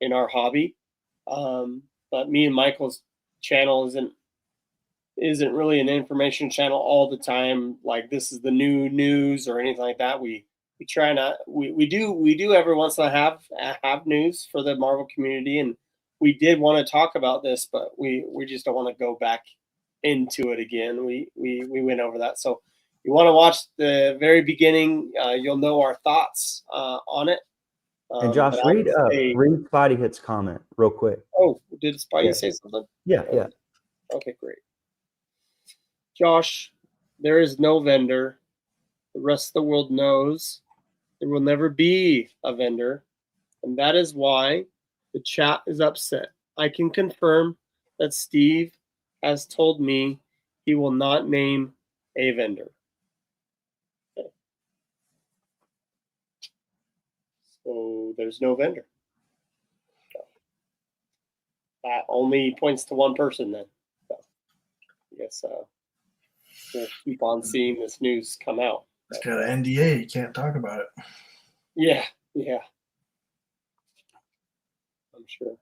in our hobby. But me and Michael's channel isn't really an information channel all the time. Like this is the new news or anything like that. We try not. We do every once in a while have news for the Marvel community, and we did want to talk about this, but we just don't want to go back into it again. We went over that. So you want to watch the very beginning, you'll know our thoughts on it. And Josh, read Spidey Hit's comment real quick. Oh, did Spidey say something? Yeah, yeah. Okay, great. Josh, there is no vendor. The rest of the world knows there will never be a vendor, and that is why the chat is upset. I can confirm that Steve has told me he will not name a vendor. Okay. So there's no vendor. that only points to one person then. So I guess we'll keep on seeing this news come out. It's got an NDA. You can't talk about it. Yeah, I'm sure.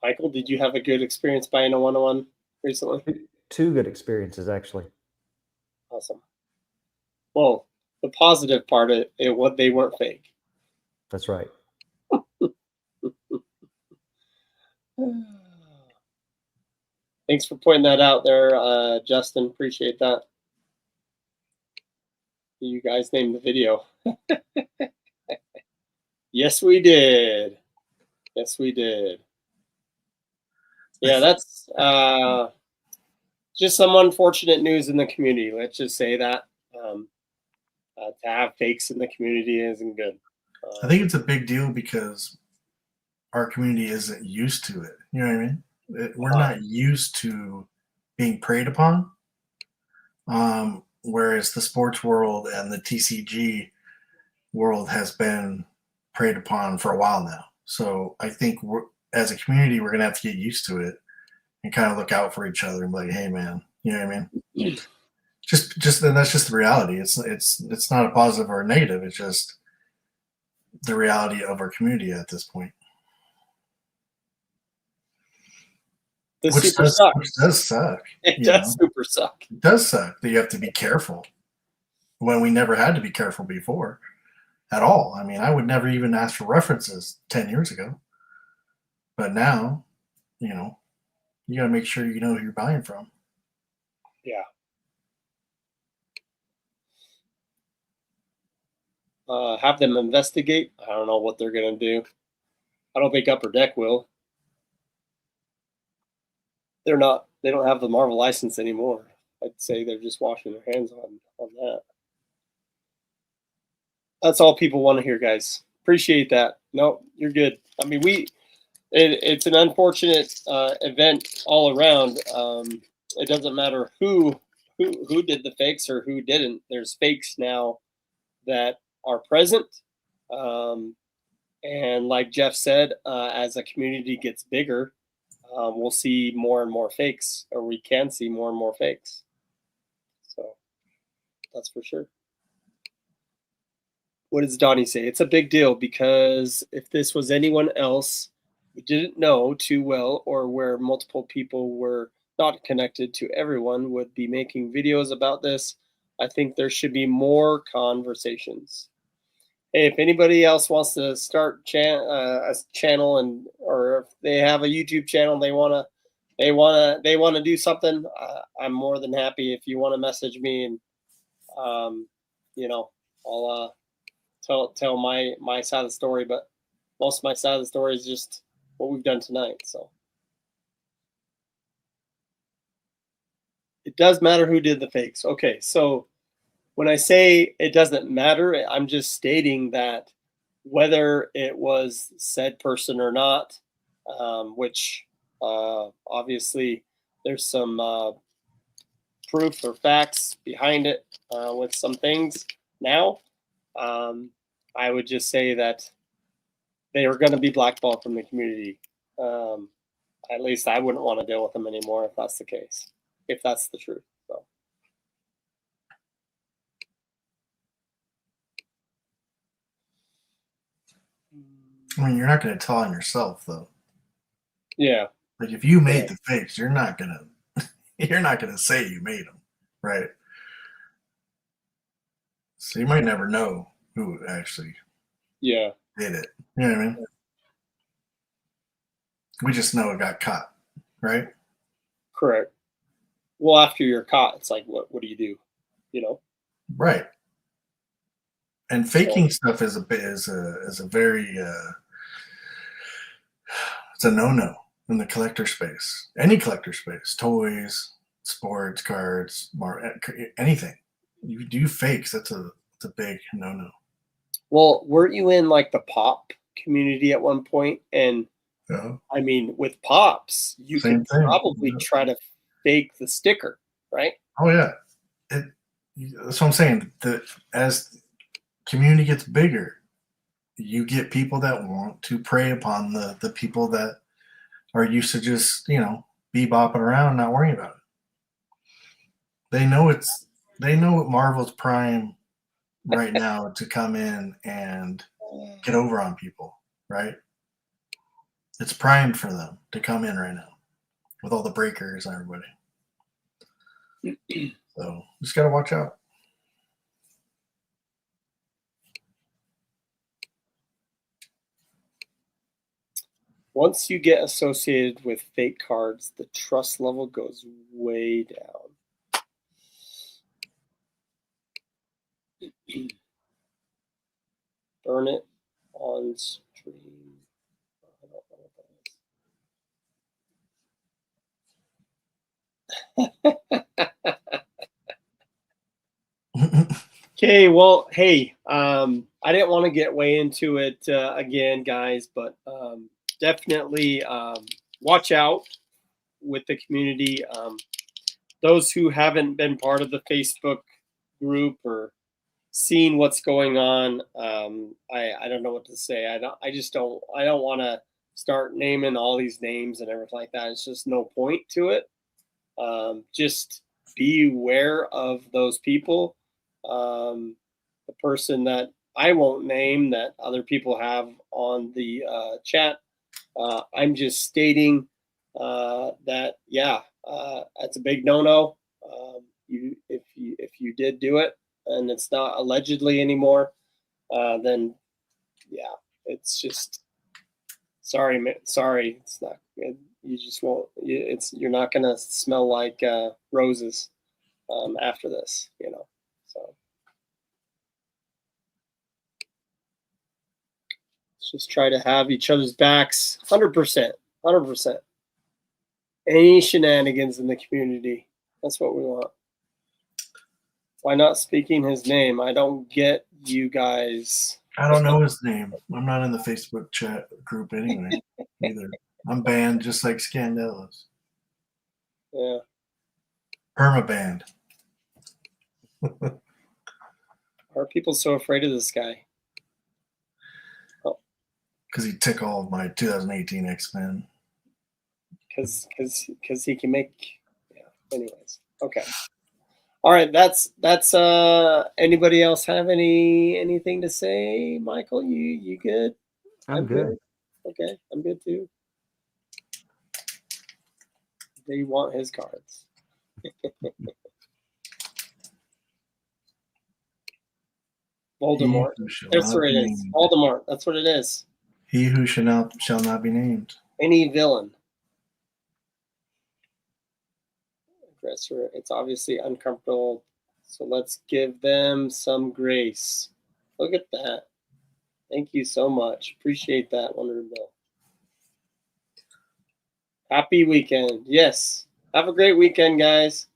Michael, did you have a good experience buying a 101 recently? 2 good experiences, actually. Awesome. Well, the positive part of it, what they weren't fake. That's right. Thanks for pointing that out there, Justin. Appreciate that. You guys named the video. Yes, we did. Yes, we did. Yeah, that's just some unfortunate news in the community. Let's just say that. To have fakes in the community isn't good. I think it's a big deal because our community isn't used to it. You know what I mean? We're not used to being preyed upon. Whereas the sports world and the TCG world has been preyed upon for a while now. So I think as a community, we're going to have to get used to it and kind of look out for each other and be like, hey, man, you know what I mean? Just and that's just the reality. It's not a positive or a negative. It's just the reality of our community at this point. Which does suck. It does super suck. It does suck that you have to be careful when we never had to be careful before at all. I mean, I would never even ask for references 10 years ago. But now, you got to make sure you know who you're buying from. Yeah. Have them investigate. I don't know what they're going to do. I don't think Upper Deck will. They don't have the Marvel license anymore. I'd say they're just washing their hands on that. That's all people want to hear, guys. Appreciate that. No, you're good. I mean, it's an unfortunate event all around. It doesn't matter who did the fakes or who didn't. There's fakes now that are present. And like Jeff said, as a community gets bigger, we'll see more and more fakes, or we can see more and more fakes. So that's for sure. What does Donnie say? It's a big deal because if this was anyone else who didn't know too well, or where multiple people were not connected to everyone, would be making videos about this, I think there should be more conversations. Hey, if anybody else wants to start a channel, and or if they have a YouTube channel, they wanna do something, I'm more than happy if you want to message me, and I'll tell my side of the story. But most of my side of the story is just what we've done tonight. So it does matter who did the fakes. Okay, so when I say it doesn't matter, I'm just stating that whether it was said person or not, which obviously there's some proof or facts behind it with some things now. I would just say that they are going to be blackballed from the community. At least I wouldn't want to deal with them anymore if that's the case, if that's the truth. So. I mean, you're not going to tell on yourself, though. Yeah. Like if you made the fakes, you're not gonna say you made them, right? So you might never know who actually did it. You know what I mean? We just know it got caught, right? Correct. Well, after you're caught, it's like, what do you do? Right. And faking stuff is a very it's a no-no in the collector space. Any collector space, toys, sports cards, anything. You do fakes. That's a big no-no. Well, weren't you in like the pop community at one point? And I mean, with pops, you could probably try to fake the sticker, right? Oh yeah. That's what I'm saying. As community gets bigger, you get people that want to prey upon the people that are used to just be bopping around and not worrying about it. They know what Marvel's prime right now to come in and get over on people, right? It's primed for them to come in right now with all the breakers and everybody. So just gotta watch out. Once you get associated with fake cards, the trust level goes way down. Burn it on stream. I don't know what that is. Okay, well, hey, I didn't want to get way into it again, guys, but definitely watch out with the community. Those who haven't been part of the Facebook group or seen what's going on, I don't know what to say. I don't want to start naming all these names and everything like that. It's just no point to it. Just be aware of those people. The person that I won't name that other people have on the chat. I'm just stating that it's a big no-no. If you did do it and it's not allegedly anymore, then yeah, it's just sorry. It's not good. You just won't. You're not gonna smell like roses after this, So let's just try to have each other's backs, 100%, 100%. Any shenanigans in the community, that's what we want. Why not speaking his name? I don't get you guys. I don't know his name. I'm not in the Facebook chat group anyway. Either. I'm banned just like Scandella's. Yeah. Permabanned. Are people so afraid of this guy? Because he took all of my 2018 X-Men. Because he can make. Yeah. Anyways. Okay. All right. That's. Anybody else have anything to say? Michael, you good? I'm good. Okay, I'm good too. They want his cards. Voldemort. That's what it is. Voldemort. That's what it is. He who shall not be named. Any villain. Aggressor. It's obviously uncomfortable. So let's give them some grace. Look at that. Thank you so much. Appreciate that, Wonder Bill. Happy weekend. Yes. Have a great weekend, guys.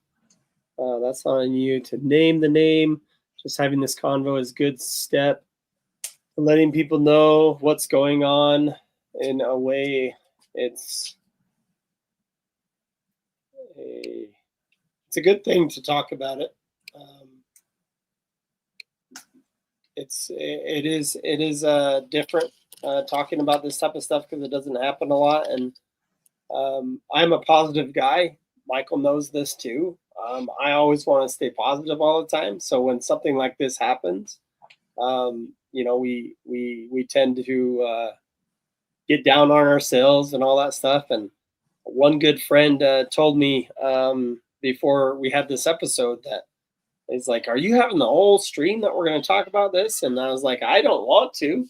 That's on you to name the name. Just having this convo is a good step. Letting people know what's going on in a way. It's a good thing to talk about it. It is different talking about this type of stuff because it doesn't happen a lot. And I'm a positive guy. Michael knows this too. I always want to stay positive all the time. So when something like this happens, we tend to get down on ourselves and all that stuff. And one good friend told me before we had this episode that he's like, "Are you having the whole stream that we're going to talk about this?" And I was like, "I don't want to,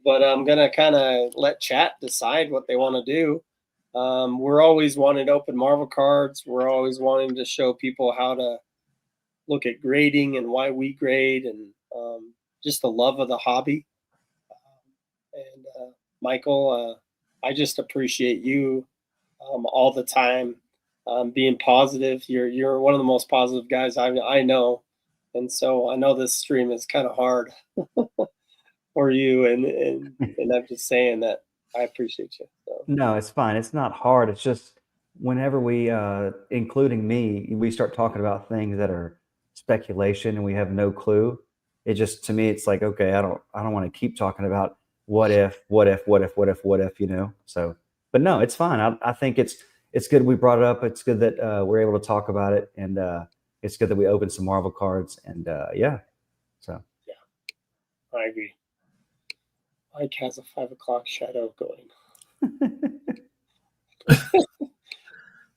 but I'm going to kind of let chat decide what they want to do." We're always wanting to open Marvel cards. We're always wanting to show people how to look at grading and why we grade and just the love of the hobby. Michael, I just appreciate you all the time being positive. You're one of the most positive guys I know. And so I know this stream is kind of hard for you. And I'm just saying that I appreciate you. So. No, it's fine. It's not hard. It's just whenever we, including me, we start talking about things that are speculation and we have no clue. It just, to me, it's like, okay, I don't want to keep talking about what if, you know? So, but no, it's fine. I think it's good we brought it up. It's good that we're able to talk about it, and it's good that we opened some Marvel cards, and yeah. So I agree. Mike has a 5 o'clock shadow going.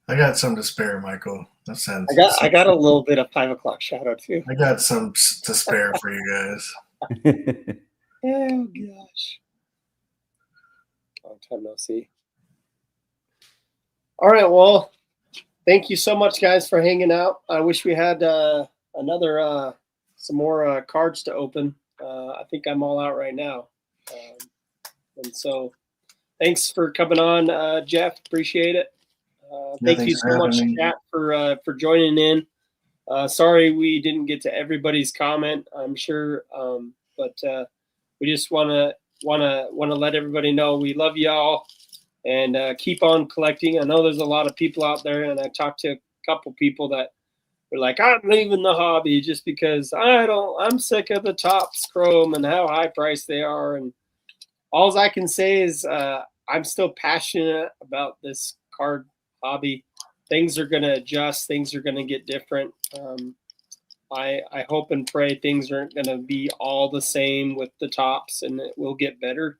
I got some to spare, Michael. That sounds. I got a little bit of 5 o'clock shadow too. I got some to spare for you guys. Oh gosh. Long time no see. All right, well, thank you so much, guys, for hanging out. I wish we had another some more cards to open. I think I'm all out right now, and so thanks for coming on, Jeff. Appreciate it. Thank you so much, chat, for joining in. Sorry we didn't get to everybody's comment, I'm sure, but we just want to let everybody know we love y'all, and keep on collecting. I know there's a lot of people out there, and I talked to a couple people that were like, I'm leaving the hobby just because I'm sick of the Topps Chrome and how high priced they are. And all I can say is I'm still passionate about this card hobby. Things are going to adjust. Things are going to get different. I hope and pray things aren't going to be all the same with the Topps, and it will get better.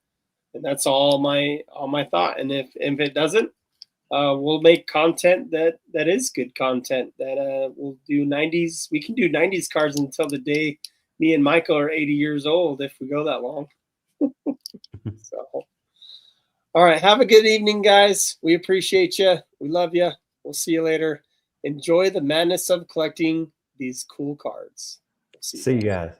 And that's all my thought. And if it doesn't, we'll make content that is good content. That we'll do 90s. We can do 90s cards until the day me and Michael are 80 years old, if we go that long. So, all right. Have a good evening, guys. We appreciate you. We love you. We'll see you later. Enjoy the madness of collecting these cool cards. See you guys.